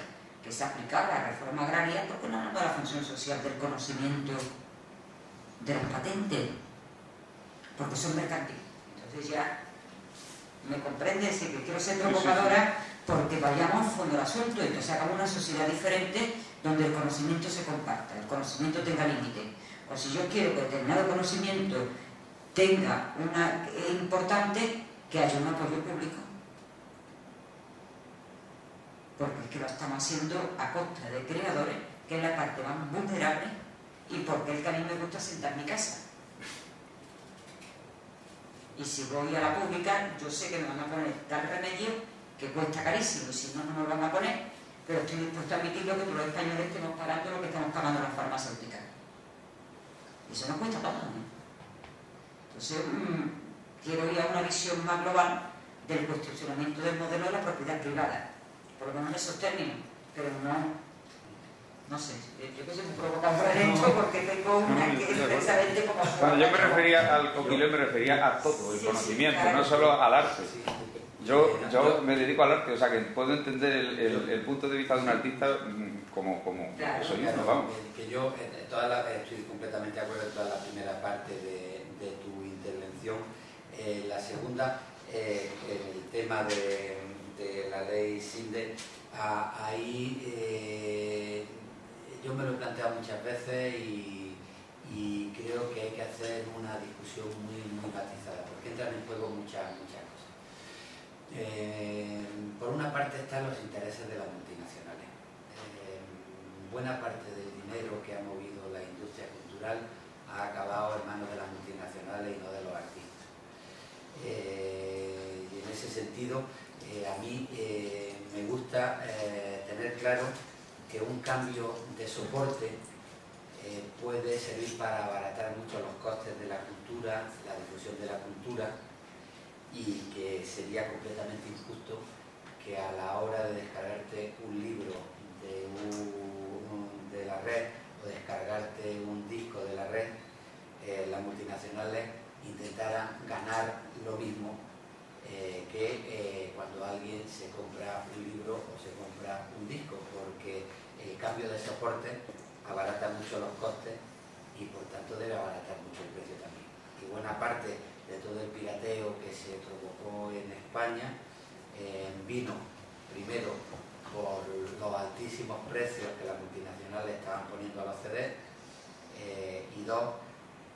que se aplica a la reforma agraria, ¿por qué no hablamos de la función social del conocimiento de las patentes? Porque son mercantiles. Entonces ya me comprende, decir que quiero ser provocadora porque vayamos a fondo del asunto. Entonces hagamos una sociedad diferente donde el conocimiento se comparta, el conocimiento tenga límite. O si yo quiero que determinado conocimiento tenga una importante, que haya un apoyo público. Porque es que lo estamos haciendo a costa de creadores, que es la parte más vulnerable, y porque es que a mí me gusta sentar en mi casa. Y si voy a la pública, yo sé que me van a poner tal remedio que cuesta carísimo, y si no, no me lo van a poner, pero estoy dispuesto a admitir que los españoles estemos pagando lo que estamos pagando las farmacéuticas. Y eso nos cuesta todo, ¿no? Entonces, quiero ir a una visión más global del cuestionamiento del modelo de la propiedad privada. Por lo menos en esos términos, pero no sé, yo que soy un provocador de esto porque tengo una que es precisamente como... Cuando yo me refería al copyleft me refería a todo el conocimiento, no solo al arte. Yo me dedico al arte, o sea que puedo entender el punto de vista de un artista como claro, soy claro, vamos. Que yo estoy completamente de acuerdo en toda la primera parte de tu intervención. La segunda, el tema de la ley SINDE, ahí yo me lo he planteado muchas veces y creo que hay que hacer una discusión muy matizada, porque entran en juego muchas cosas. Por una parte están los intereses de las multinacionales. Buena parte del dinero que ha movido la industria cultural ha acabado en manos de las multinacionales y no de los artistas. Y en ese sentido, a mí me gusta tener claro que un cambio de soporte puede servir para abaratar mucho los costes de la cultura, la difusión de la cultura, y que sería completamente injusto que a la hora de descargarte un libro de la red o descargarte un disco de la red, las multinacionales intentaran ganar lo mismo que cuando alguien se compra un libro o se compra un disco, porque el cambio de soporte abarata mucho los costes y por tanto debe abaratar mucho el precio también. Y buena parte de todo el pirateo que se provocó en España vino primero por los altísimos precios que las multinacionales estaban poniendo a los CDs y dos,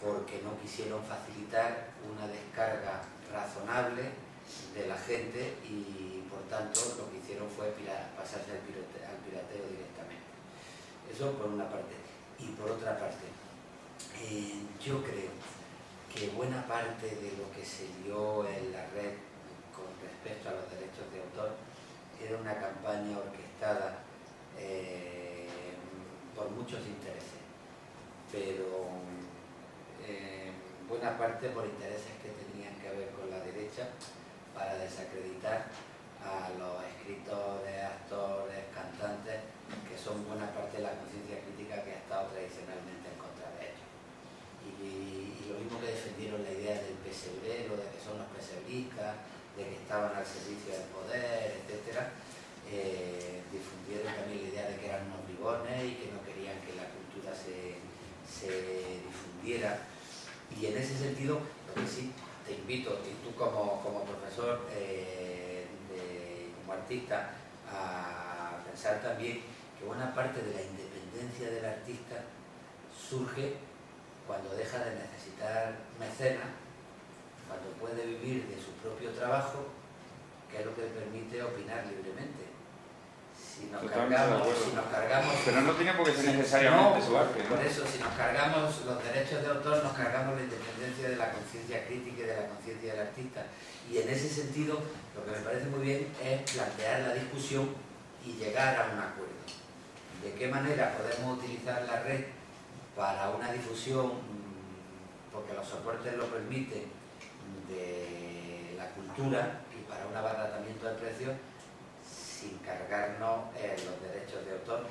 porque no quisieron facilitar una descarga razonable de la gente y por tanto lo que hicieron fue pasarse al pirateo directamente. Eso por una parte. Y por otra parte, yo creo que buena parte de lo que se dio en la red con respecto a los derechos de autor era una campaña orquestada por muchos intereses, pero buena parte por intereses que tenían que ver con la derecha para desacreditar a los escritores, actores, cantantes, que son buena parte de la conciencia crítica que ha estado tradicionalmente en contra de ellos. Y lo mismo que defendieron la idea del pesebrero, de que son los pesebristas, de que estaban al servicio del poder, etc., difundieron también la idea de que eran unos bribones y que no querían que la cultura se difundiera. Y en ese sentido, lo que sí te invito, y tú como profesor, como artista, a pensar también que buena parte de la independencia del artista surge cuando deja de necesitar mecenas, cuando puede vivir de su propio trabajo, que es lo que le permite opinar libremente. Si nos cargamos, pero no tiene por qué ser necesariamente su arte, ¿no? Por eso, si nos cargamos los derechos de autor, nos cargamos la independencia de la conciencia crítica y de la conciencia del artista. Y en ese sentido, lo que me parece muy bien es plantear la discusión y llegar a un acuerdo. ¿De qué manera podemos utilizar la red para una difusión, porque los soportes lo permiten, de la cultura y para un abaratamiento del precio, sin cargarnos los derechos de autor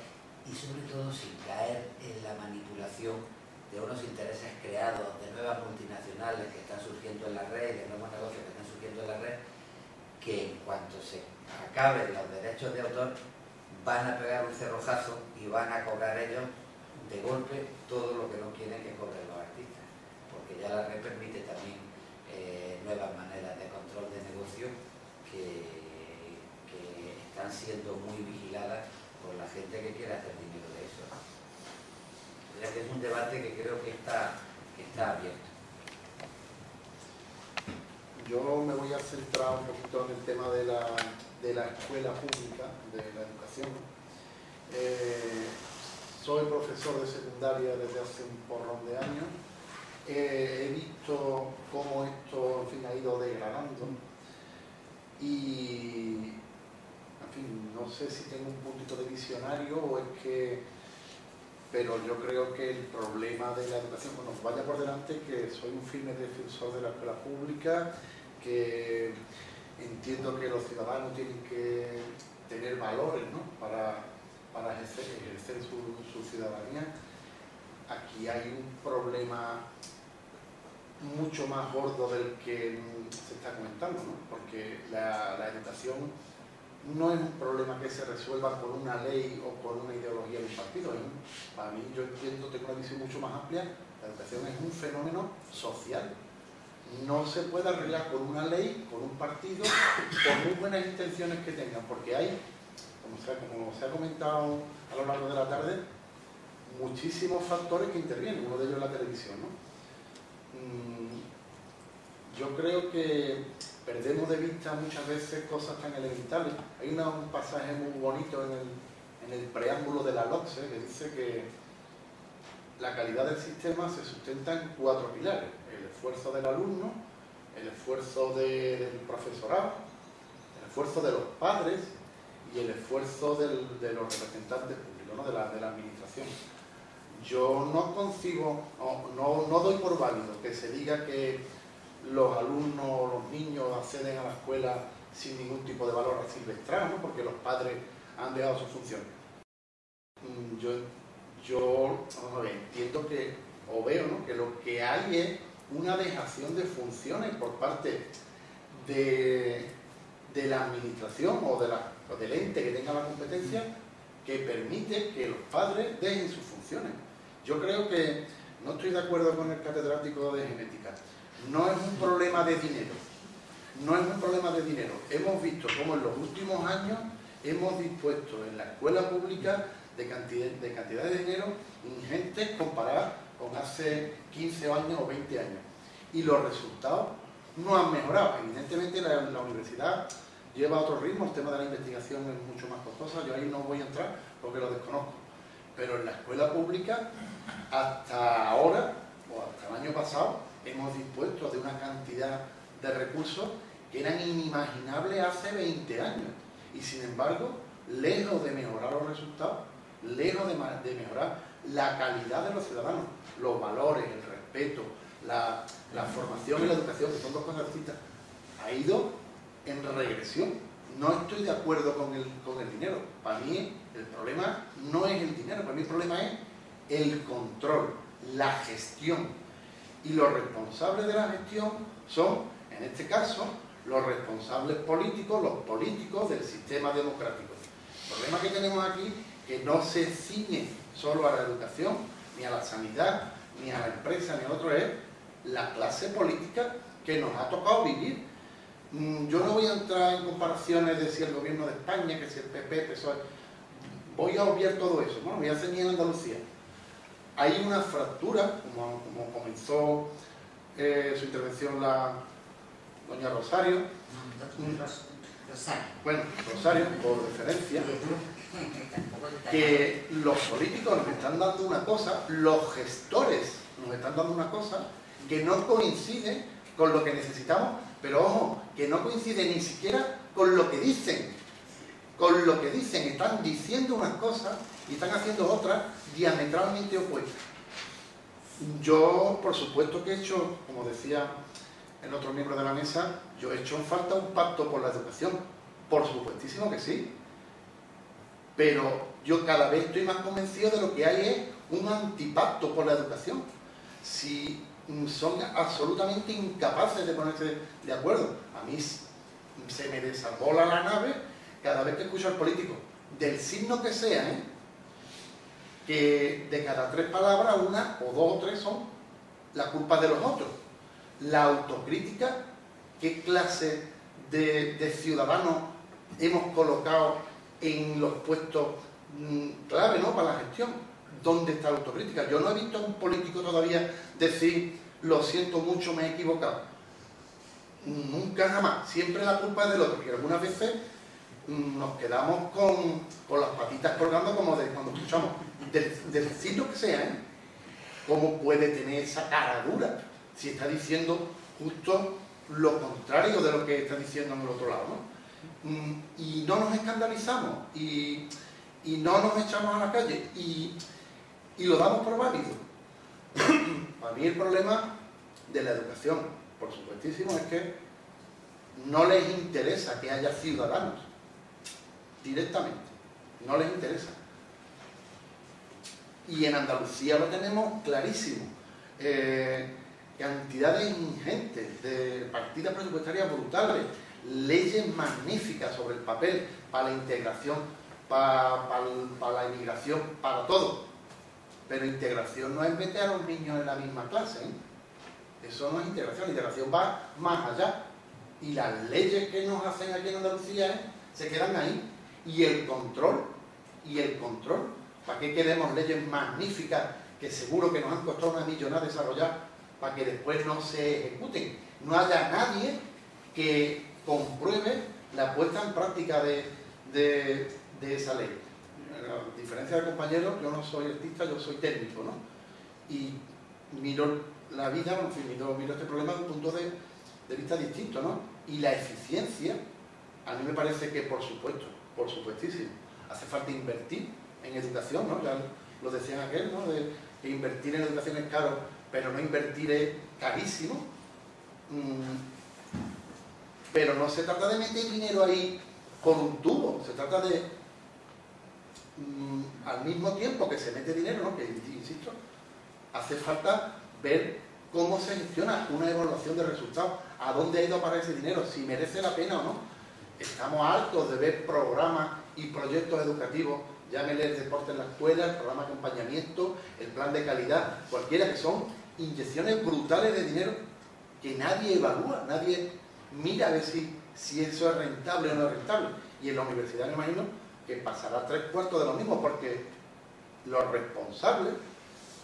y sobre todo sin caer en la manipulación de unos intereses creados, de nuevas multinacionales que están surgiendo en la red, de nuevos negocios que están surgiendo en la red, que en cuanto se acaben los derechos de autor van a pegar un cerrojazo y van a cobrar ellos de golpe todo lo que no quieren que cobren los artistas, porque ya la red permite también nuevas maneras de control de negocio que están siendo muy vigiladas por la gente que quiere hacer dinero de eso. O sea que es un debate que creo que está abierto. Yo me voy a centrar un poquito en el tema de la escuela pública, de la educación. Soy profesor de secundaria desde hace un porrón de años. He visto cómo esto, en fin, ha ido degradando y, en fin, no sé si tengo un puntito de visionario o es que... Pero yo creo que el problema de la educación, bueno, vaya por delante que soy un firme defensor de la escuela pública, que entiendo que los ciudadanos tienen que tener valores, ¿no?, para ejercer su ciudadanía. Aquí hay un problema mucho más gordo del que se está comentando, ¿no?, porque la educación no es un problema que se resuelva por una ley o por una ideología de un partido. Para mí, yo entiendo, tengo una visión mucho más amplia, la educación es un fenómeno social. No se puede arreglar con una ley, con un partido, por muy buenas intenciones que tengan, porque hay, como se ha comentado a lo largo de la tarde, muchísimos factores que intervienen, uno de ellos es la televisión, ¿no? Yo creo que perdemos de vista muchas veces cosas tan elementales. Hay un pasaje muy bonito en el preámbulo de la LOCSE que dice que la calidad del sistema se sustenta en 4 pilares: el esfuerzo del alumno, el esfuerzo del profesorado, el esfuerzo de los padres y el esfuerzo de los representantes públicos, ¿no?, de la administración. Yo no concibo, no doy por válido que se diga que los alumnos o los niños acceden a la escuela sin ningún tipo de valor asilvestrado, ¿no?, porque los padres han dejado sus funciones. Yo entiendo que, o veo, ¿no?, que lo que hay es una dejación de funciones por parte de la administración o del ente que tenga la competencia, que permite que los padres dejen sus funciones. Yo creo que no estoy de acuerdo con el catedrático de genética. No es un problema de dinero. No es un problema de dinero. Hemos visto cómo en los últimos años hemos dispuesto en la escuela pública de cantidades de dinero ingentes comparadas con hace 15 años o 20 años. Y los resultados no han mejorado. Evidentemente la universidad lleva a otro ritmo, el tema de la investigación es mucho más costosa, yo ahí no voy a entrar porque lo desconozco. Pero en la escuela pública, hasta ahora, o hasta el año pasado, hemos dispuesto de una cantidad de recursos que eran inimaginables hace 20 años. Y sin embargo, lejos de mejorar los resultados, lejos de mejorar la calidad de los ciudadanos, los valores, el respeto, la formación y la educación, que son dos cosas distintas, ha ido en regresión. No estoy de acuerdo con el dinero. Para mí el problema no es el dinero, para mí el problema es el control, la gestión. Y los responsables de la gestión son, en este caso, los responsables políticos, los políticos del sistema democrático. El problema que tenemos aquí que no se ciñe solo a la educación, ni a la sanidad, ni a la empresa, ni a otro, es la clase política que nos ha tocado vivir. Yo no voy a entrar en comparaciones de si el gobierno de España, que si el PP, PSOE, voy a obviar todo eso, bueno, voy a ceñir en Andalucía. Hay una fractura, como comenzó su intervención la doña Rosario. Bueno, Rosario, por referencia, que los políticos nos están dando una cosa, los gestores nos están dando una cosa que no coincide con lo que necesitamos, pero ojo, que no coincide ni siquiera con lo que dicen. Con lo que dicen, están diciendo unas cosas y están haciendo otras diametralmente opuestas. Yo, por supuesto que he hecho, como decía el otro miembro de la mesa, yo he hecho en falta un pacto por la educación. Por supuestísimo que sí. Pero yo cada vez estoy más convencido de lo que hay es un antipacto por la educación. Si son absolutamente incapaces de ponerse de acuerdo. A mí se me desarbola la nave cada vez que escucho al político, del signo que sea, que de cada 3 palabras, una o 2 o 3 son la culpa de los otros. La autocrítica, ¿qué clase de ciudadanos hemos colocado en los puestos clave, ¿no?, para la gestión? ¿Dónde está la autocrítica? Yo no he visto a un político todavía decir, lo siento mucho, me he equivocado. Nunca, jamás. Siempre la culpa es del otro, que algunas veces nos quedamos con las patitas colgando, como de cuando escuchamos, del decir lo que sea, ¿Cómo puede tener esa cara dura si está diciendo justo lo contrario de lo que está diciendo en el otro lado, ¿no? Y no nos escandalizamos y no nos echamos a la calle y lo damos por válido. Para mí el problema de la educación, por supuestísimo, es que no les interesa que haya ciudadanos directamente, no les interesa. Y en Andalucía lo tenemos clarísimo. Cantidades ingentes de partidas presupuestarias brutales, leyes magníficas sobre el papel para la integración, para la inmigración, para todo. Pero integración no es meter a los niños en la misma clase, Eso no es integración. La integración va más allá. Y las leyes que nos hacen aquí en Andalucía se quedan ahí. Y el control, ¿para qué queremos leyes magníficas que seguro que nos han costado una millonada desarrollar para que después no se ejecuten? No haya nadie que compruebe la puesta en práctica de esa ley. A diferencia del compañero, yo no soy artista, yo soy técnico, ¿no? Y miro la vida, en fin, miro este problema desde un punto de vista distinto, ¿no? Y la eficiencia, a mí me parece que, por supuesto, por supuestísimo, hace falta invertir en educación, ¿no? Ya lo decían aquel, ¿no? De que invertir en educación es caro, pero no invertir es carísimo. Pero no se trata de meter dinero ahí por un tubo, se trata de, al mismo tiempo que se mete dinero, ¿no?, que insisto, hace falta ver cómo se gestiona una evaluación de resultados, a dónde ha ido a parar ese dinero, si merece la pena o no. Estamos hartos de ver programas y proyectos educativos, llámele el deporte en la escuela, el programa de acompañamiento, el plan de calidad, cualquiera, que son inyecciones brutales de dinero que nadie evalúa, nadie mira a ver si eso es rentable o no es rentable. Y en la universidad me imagino que pasará 3/4 de lo mismo, porque los responsables,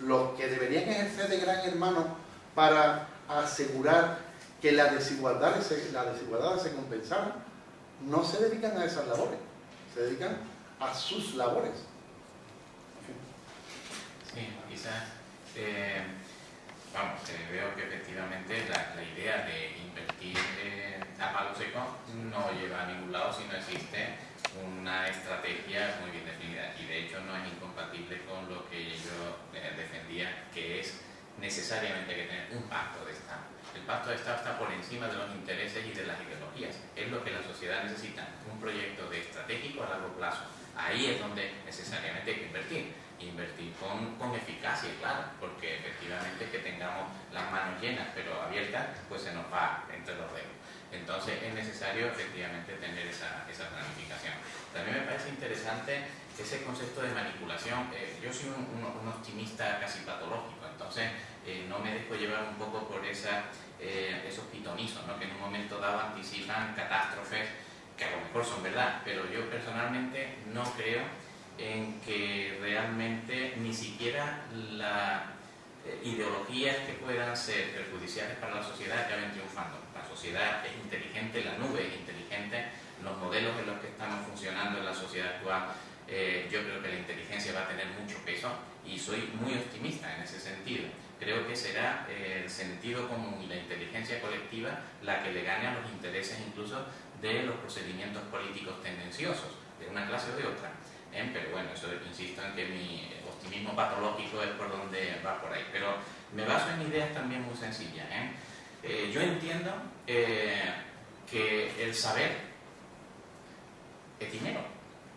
los que deberían ejercer de gran hermano para asegurar que las desigualdades se compensaran, no se dedican a esas labores, se dedican a sus labores. Sí, quizás, veo que efectivamente la idea de invertir a palo seco no lleva a ningún lado si no existe una estrategia muy bien definida, y de hecho no es incompatible con lo que yo defendía, que es necesariamente que tener un pacto de Estado. El pacto de Estado está por encima de los intereses y de las ideologías, es lo que la sociedad necesita, un proyecto de estratégico a largo plazo. Ahí es donde necesariamente hay que invertir con eficacia, claro, porque efectivamente que tengamos las manos llenas pero abiertas, pues se nos va entre los dedos. Entonces es necesario efectivamente tener esa planificación. También me parece interesante ese concepto de manipulación. Yo soy un optimista casi patológico, entonces no me dejo llevar un poco por esos pitonizos, ¿no?, que en un momento dado anticipan catástrofes que a lo mejor son verdad, pero yo personalmente no creo en que realmente ni siquiera las ideologías que puedan ser perjudiciales para la sociedad acaben triunfando. La sociedad es inteligente, la nube es inteligente, los modelos en los que estamos funcionando en la sociedad actual, yo creo que la inteligencia va a tener mucho peso y soy muy optimista en ese sentido. Creo que será el sentido común y la inteligencia colectiva la que le gane a los intereses incluso de los procedimientos políticos tendenciosos, de una clase o de otra. Pero bueno, eso insisto en que mi optimismo patológico es por donde va por ahí. Pero me baso en ideas también muy sencillas. Yo entiendo que el saber es dinero,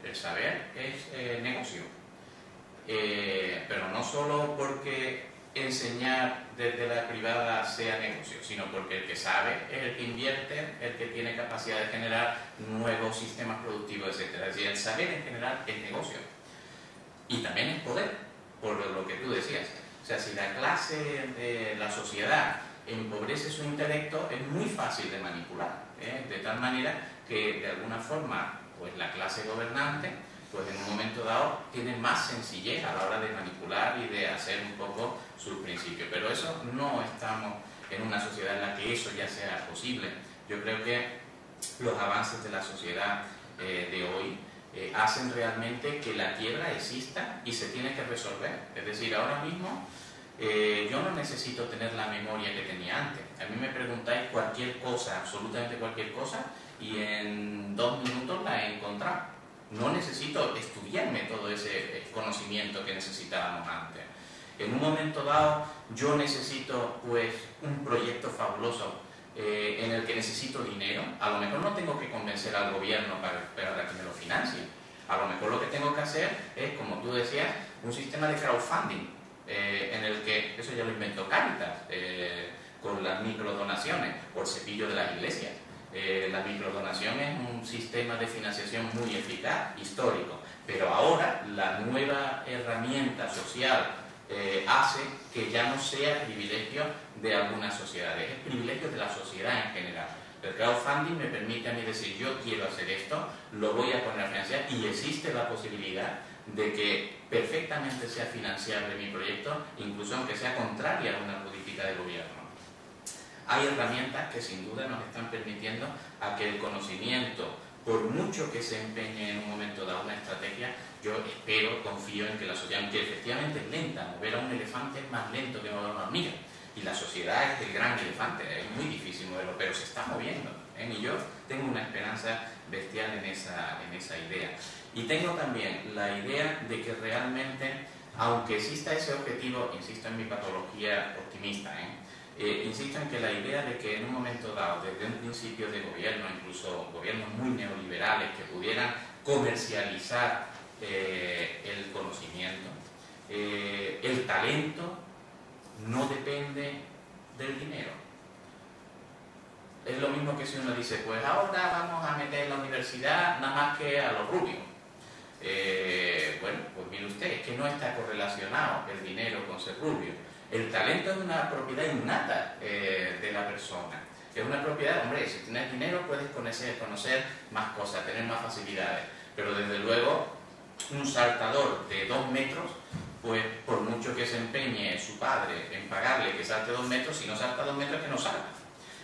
el saber es negocio. Pero no solo porque enseñar desde la privada sea negocio, sino porque el que sabe es el que invierte, el que tiene capacidad de generar nuevos sistemas productivos, etc. Es decir, el saber en general es negocio. Y también es poder, por lo que tú decías. O sea, si la clase, la sociedad empobrece su intelecto, es muy fácil de manipular, de tal manera que de alguna forma pues la clase gobernante pues en un momento dado tiene más sencillez a la hora de manipular y de hacer un poco sus principios. Pero eso no estamos en una sociedad en la que eso ya sea posible. Yo creo que los avances de la sociedad de hoy hacen realmente que la quiebra exista y se tiene que resolver. Es decir, ahora mismo yo no necesito tener la memoria que tenía antes. A mí me preguntáis cualquier cosa, absolutamente cualquier cosa, y en 2 minutos la he encontrado. No necesito estudiarme todo ese conocimiento que necesitábamos antes. En un momento dado yo necesito pues un proyecto fabuloso en el que necesito dinero. A lo mejor no tengo que convencer al gobierno para que me lo financie. A lo mejor lo que tengo que hacer es, como tú decías, un sistema de crowdfunding en el que, eso ya lo inventó Cáritas, con las microdonaciones o el cepillo de las iglesias. La microdonación es un sistema de financiación muy eficaz, histórico, pero ahora la nueva herramienta social hace que ya no sea privilegio de algunas sociedades, es privilegio de la sociedad en general. El crowdfunding me permite a mí decir, yo quiero hacer esto, lo voy a poner a financiar, y existe la posibilidad de que perfectamente sea financiable mi proyecto, incluso aunque sea contraria a una política de gobierno. Hay herramientas que sin duda nos están permitiendo a que el conocimiento, por mucho que se empeñe en un momento dado una estrategia, yo espero, confío en que la sociedad, aunque efectivamente es lenta, mover a un elefante es más lento que mover a una hormiga, y la sociedad es el gran elefante, es muy difícil moverlo, pero se está moviendo, y yo tengo una esperanza bestial en esa idea. Y tengo también la idea de que realmente, aunque exista ese objetivo, insisto en mi patología optimista, insisto en que la idea de que en un momento dado, desde un principio de gobierno, incluso gobiernos muy neoliberales que pudieran comercializar el conocimiento, el talento no depende del dinero. Es lo mismo que si uno dice, pues ahora vamos a meter en la universidad nada más que a los rubios. Bueno, pues mire usted, es que no está correlacionado el dinero con ser rubio. El talento es una propiedad innata de la persona. Es una propiedad, hombre, si tienes dinero puedes conocer más cosas, tener más facilidades. Pero desde luego, un saltador de 2 metros, pues por mucho que se empeñe su padre en pagarle que salte 2 metros, si no salta 2 metros, que no salga.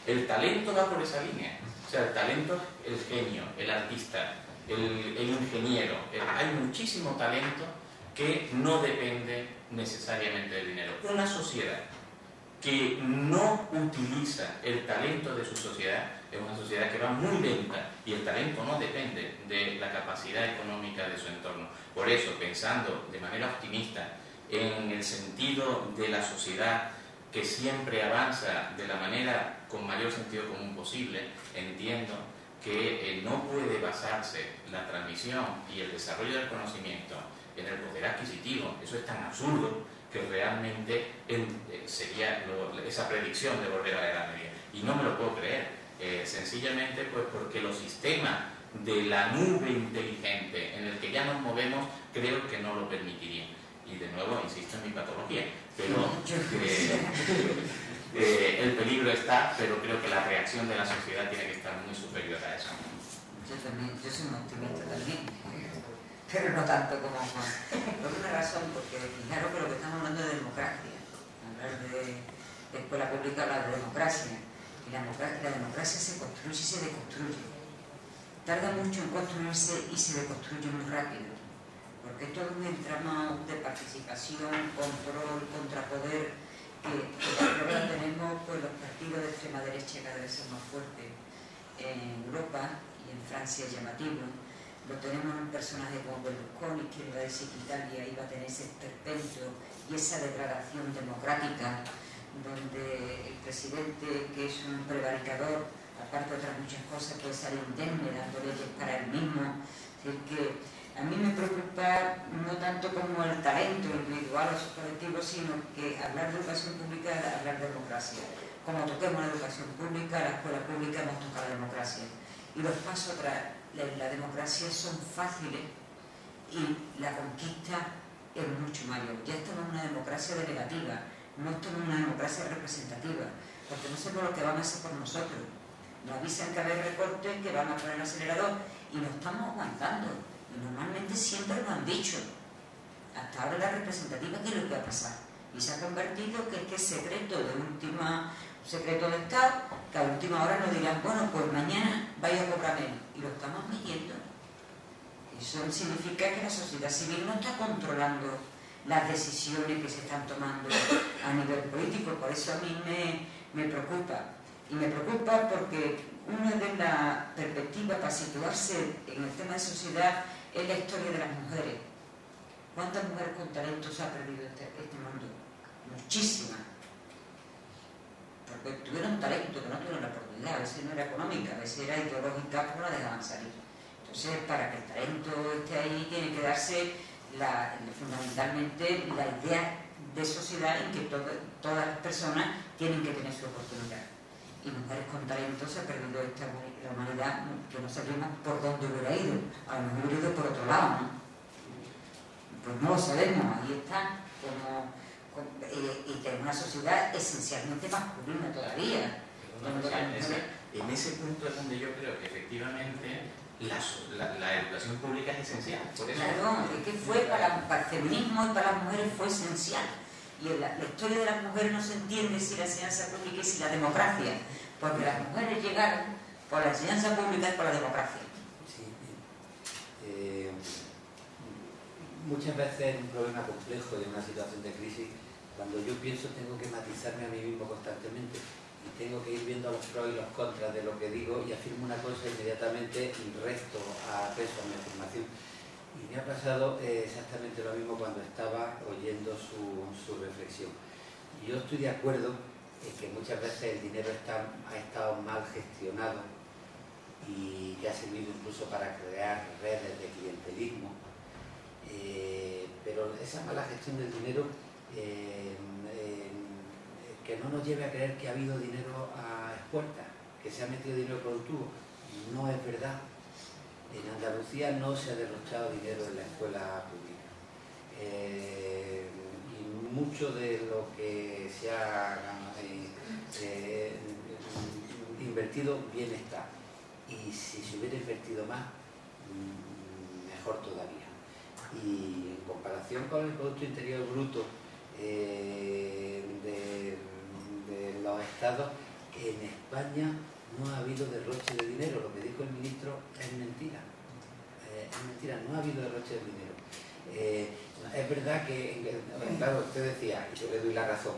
El talento va por esa línea. O sea, el talento es el genio, el artista, el ingeniero. Hay muchísimo talento que no depende necesariamente del dinero. Una sociedad que no utiliza el talento de su sociedad es una sociedad que va muy lenta, y el talento no depende de la capacidad económica de su entorno. Por eso, pensando de manera optimista en el sentido de la sociedad que siempre avanza de la manera con mayor sentido común posible, entiendo que no puede basarse la transmisión y el desarrollo del conocimiento en el poder adquisitivo. Eso es tan absurdo que realmente sería esa predicción de volver a la Edad Media. Y no me lo puedo creer, sencillamente pues porque los sistemas de la nube inteligente en el que ya nos movemos creo que no lo permitirían. Y de nuevo insisto en mi patología, pero el peligro está, pero creo que la reacción de la sociedad tiene que estar muy superior a eso. Yo también, yo soy un optimista también, pero no tanto como Juan. Por una razón, porque fijaros que lo que estamos hablando es de democracia. Hablar de escuela pública, hablar de democracia. Y la democracia se construye y se deconstruye. Tarda mucho en construirse y se deconstruye muy rápido. Porque todo un entramado de participación, control, contrapoder, que ahora tenemos pues, los partidos de extrema derecha cada vez son más fuertes en Europa y en Francia es llamativo. Lo tenemos en un personaje como Berlusconi, que va a decir que Italia iba a tener ese esperpento y esa degradación democrática, donde el presidente, que es un prevaricador, aparte de otras muchas cosas, puede salir indemne dando leyes para él mismo. Es decir, que a mí me preocupa no tanto como el talento individual o subjetivo, sino que hablar de educación pública es hablar de democracia. Como toquemos la educación pública, la escuela pública, hemos tocado la democracia. Y los pasos atrás, la democracia son fáciles y la conquista es mucho mayor. Ya estamos en una democracia delegativa, no estamos en una democracia representativa, porque no sabemos lo que van a hacer por nosotros. Nos avisan que va a haber recortes, que van a poner el acelerador y nos estamos aguantando. Y normalmente siempre lo han dicho. Hasta ahora la representativa, ¿qué es lo que va a pasar? Y se ha convertido que es secreto de secreto de Estado, que a última hora nos dirán, bueno, pues mañana vais a cobrar menos. Y lo estamos midiendo. Eso significa que la sociedad civil no está controlando las decisiones que se están tomando a nivel político. Por eso a mí me preocupa. Y me preocupa porque una de las perspectivas para situarse en el tema de sociedad es la historia de las mujeres. ¿Cuántas mujeres con talento se ha perdido este mundo? Muchísimas. Porque tuvieron talento, que no tuvieron la oportunidad. A veces no era económica, a veces era ideológica, pero no la dejaban salir. Entonces, para que el talento esté ahí, tiene que darse fundamentalmente la idea de sociedad en que todas las personas tienen que tener su oportunidad. Y mujeres con talento se ha perdido la humanidad, que no sabemos por dónde hubiera ido. A lo mejor hubiera ido por otro lado, ¿no? Pues no lo sabemos, ahí está. Y tenemos una sociedad esencialmente masculina todavía. En ese punto es donde yo creo que efectivamente la educación pública es esencial. Por eso, claro, es que fue para el feminismo y para las mujeres fue esencial. Y la historia de las mujeres no se entiende sin la enseñanza pública y sin la democracia, porque las mujeres llegaron por la enseñanza pública y por la democracia. Sí, muchas veces es un problema complejo de una situación de crisis. Cuando yo pienso tengo que matizarme a mí mismo constantemente y tengo que ir viendo los pros y los contras de lo que digo y afirmo una cosa inmediatamente y resto a peso a mi afirmación. Y me ha pasado exactamente lo mismo cuando estaba oyendo su reflexión. Y yo estoy de acuerdo en que muchas veces el dinero ha estado mal gestionado y que ha servido incluso para crear redes de clientelismo. Pero esa mala gestión del dinero que no nos lleve a creer que ha habido dinero a expuertas, que se ha metido dinero productivo. No es verdad. En Andalucía no se ha derrochado dinero en la escuela pública. Y mucho de lo que se ha invertido bien está. Y si se hubiera invertido más, mejor todavía. Y en comparación con el Producto Interior Bruto de los estados, en España no ha habido derroche de dinero. Lo que dijo el ministro es mentira. Es mentira, no ha habido derroche de dinero. Es verdad que, claro, usted decía, y yo le doy la razón.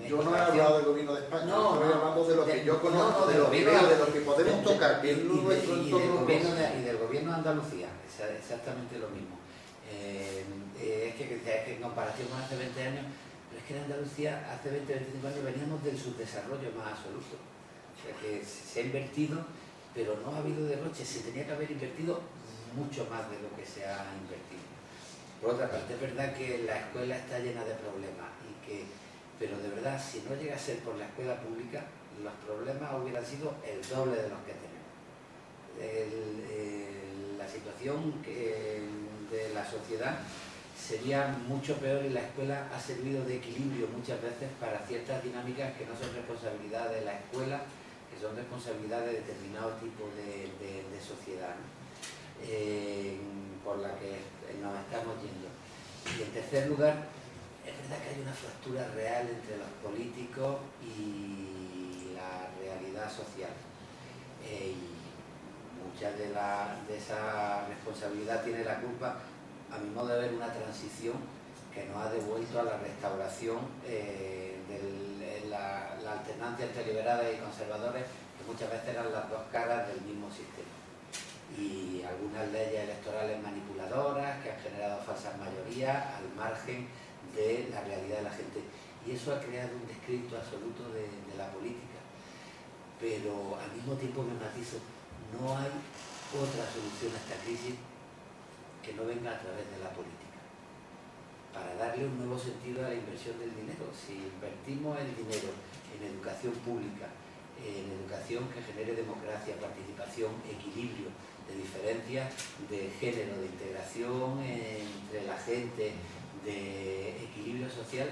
Yo no he hablado del gobierno de España, estoy hablando de lo que yo conozco, de lo que veo, de lo que podemos tocar, que es nuestro entorno. Y del gobierno de Andalucía, exactamente lo mismo. Es que en comparación con hace 20 años, pero es que en Andalucía hace 20-25 años veníamos del subdesarrollo más absoluto. O sea que se ha invertido, pero no ha habido derroche. Se tenía que haber invertido mucho más de lo que se ha invertido. Por otra parte, es verdad que la escuela está llena de problemas, pero de verdad, si no llega a ser por la escuela pública, los problemas hubieran sido el doble de los que tenemos. La situación de la sociedad sería mucho peor y la escuela ha servido de equilibrio muchas veces para ciertas dinámicas que no son responsabilidad de la escuela, que son responsabilidad de determinado tipo de sociedad, ¿no? Por la que nos estamos yendo. Y en tercer lugar, es verdad que hay una fractura real entre los políticos y la realidad social. Y mucha de esa responsabilidad tiene la culpa, a mi modo de ver, una transición que nos ha devuelto a la restauración de la alternancia entre liberales y conservadores, que muchas veces eran las dos caras del mismo sistema. Y algunas leyes electorales manipuladoras que han generado falsas mayorías al margen de la realidad de la gente. Y eso ha creado un descrédito absoluto de la política. Pero al mismo tiempo me matizo, no hay otra solución a esta crisis que no venga a través de la política. Para darle un nuevo sentido a la inversión del dinero. Si invertimos el dinero en educación pública, en educación que genere democracia, participación, equilibrio, de diferencias de género, de integración entre la gente, de equilibrio social,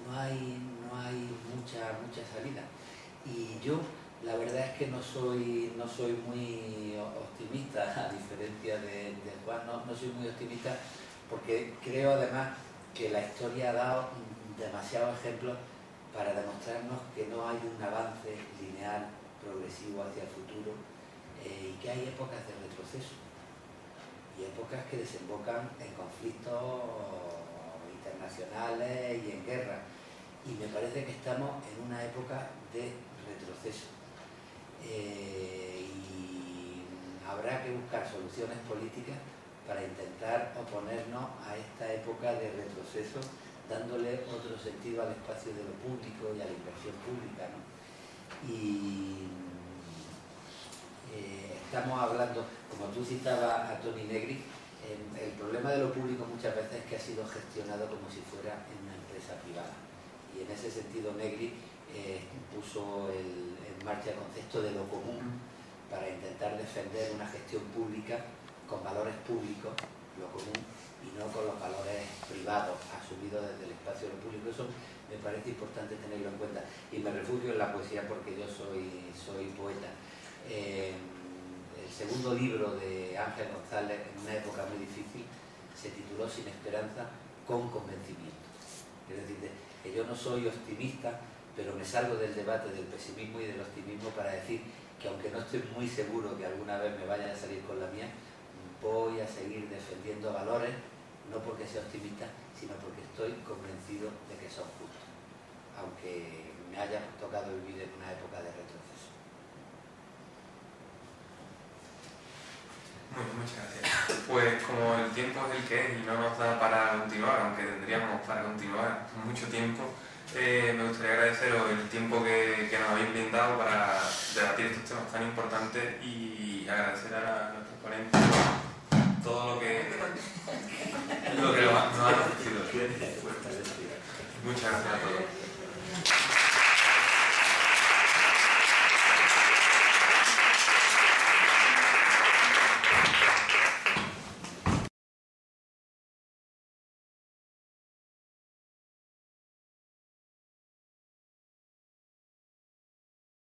no hay mucha salida. Y yo la verdad es que no soy muy optimista, a diferencia de Juan, no soy muy optimista porque creo además que la historia ha dado demasiados ejemplos para demostrarnos que no hay un avance lineal, progresivo hacia el futuro, y que hay épocas de retroceso y épocas que desembocan en conflictos internacionales y en guerra. Y me parece que estamos en una época de retroceso. Y habrá que buscar soluciones políticas para intentar oponernos a esta época de retroceso, dándole otro sentido al espacio de lo público y a la inversión pública, ¿no? Y estamos hablando, como tú citabas a Toni Negri, el problema de lo público muchas veces es que ha sido gestionado como si fuera en una empresa privada. Y en ese sentido Negri puso en marcha el concepto de lo común para intentar defender una gestión pública con valores públicos, lo común, y no con los valores privados asumidos desde el espacio de lo público. Eso me parece importante tenerlo en cuenta. Y me refugio en la poesía porque yo soy poeta. El segundo libro de Ángel González, en una época muy difícil, se tituló Sin esperanza, con convencimiento. Es decir, que yo no soy optimista, pero me salgo del debate del pesimismo y del optimismo para decir que aunque no estoy muy seguro que alguna vez me vaya a salir con la mía, voy a seguir defendiendo valores, no porque sea optimista, sino porque estoy convencido de que son justos, aunque me haya tocado vivir en una época de retroceso. Muchas gracias. Pues como el tiempo es el que es y no nos da para continuar, aunque tendríamos para continuar mucho tiempo, me gustaría agradeceros el tiempo que nos habéis brindado para debatir estos temas tan importantes y agradecer a nuestros ponentes todo lo que nos han ofrecido. Muchas gracias a todos.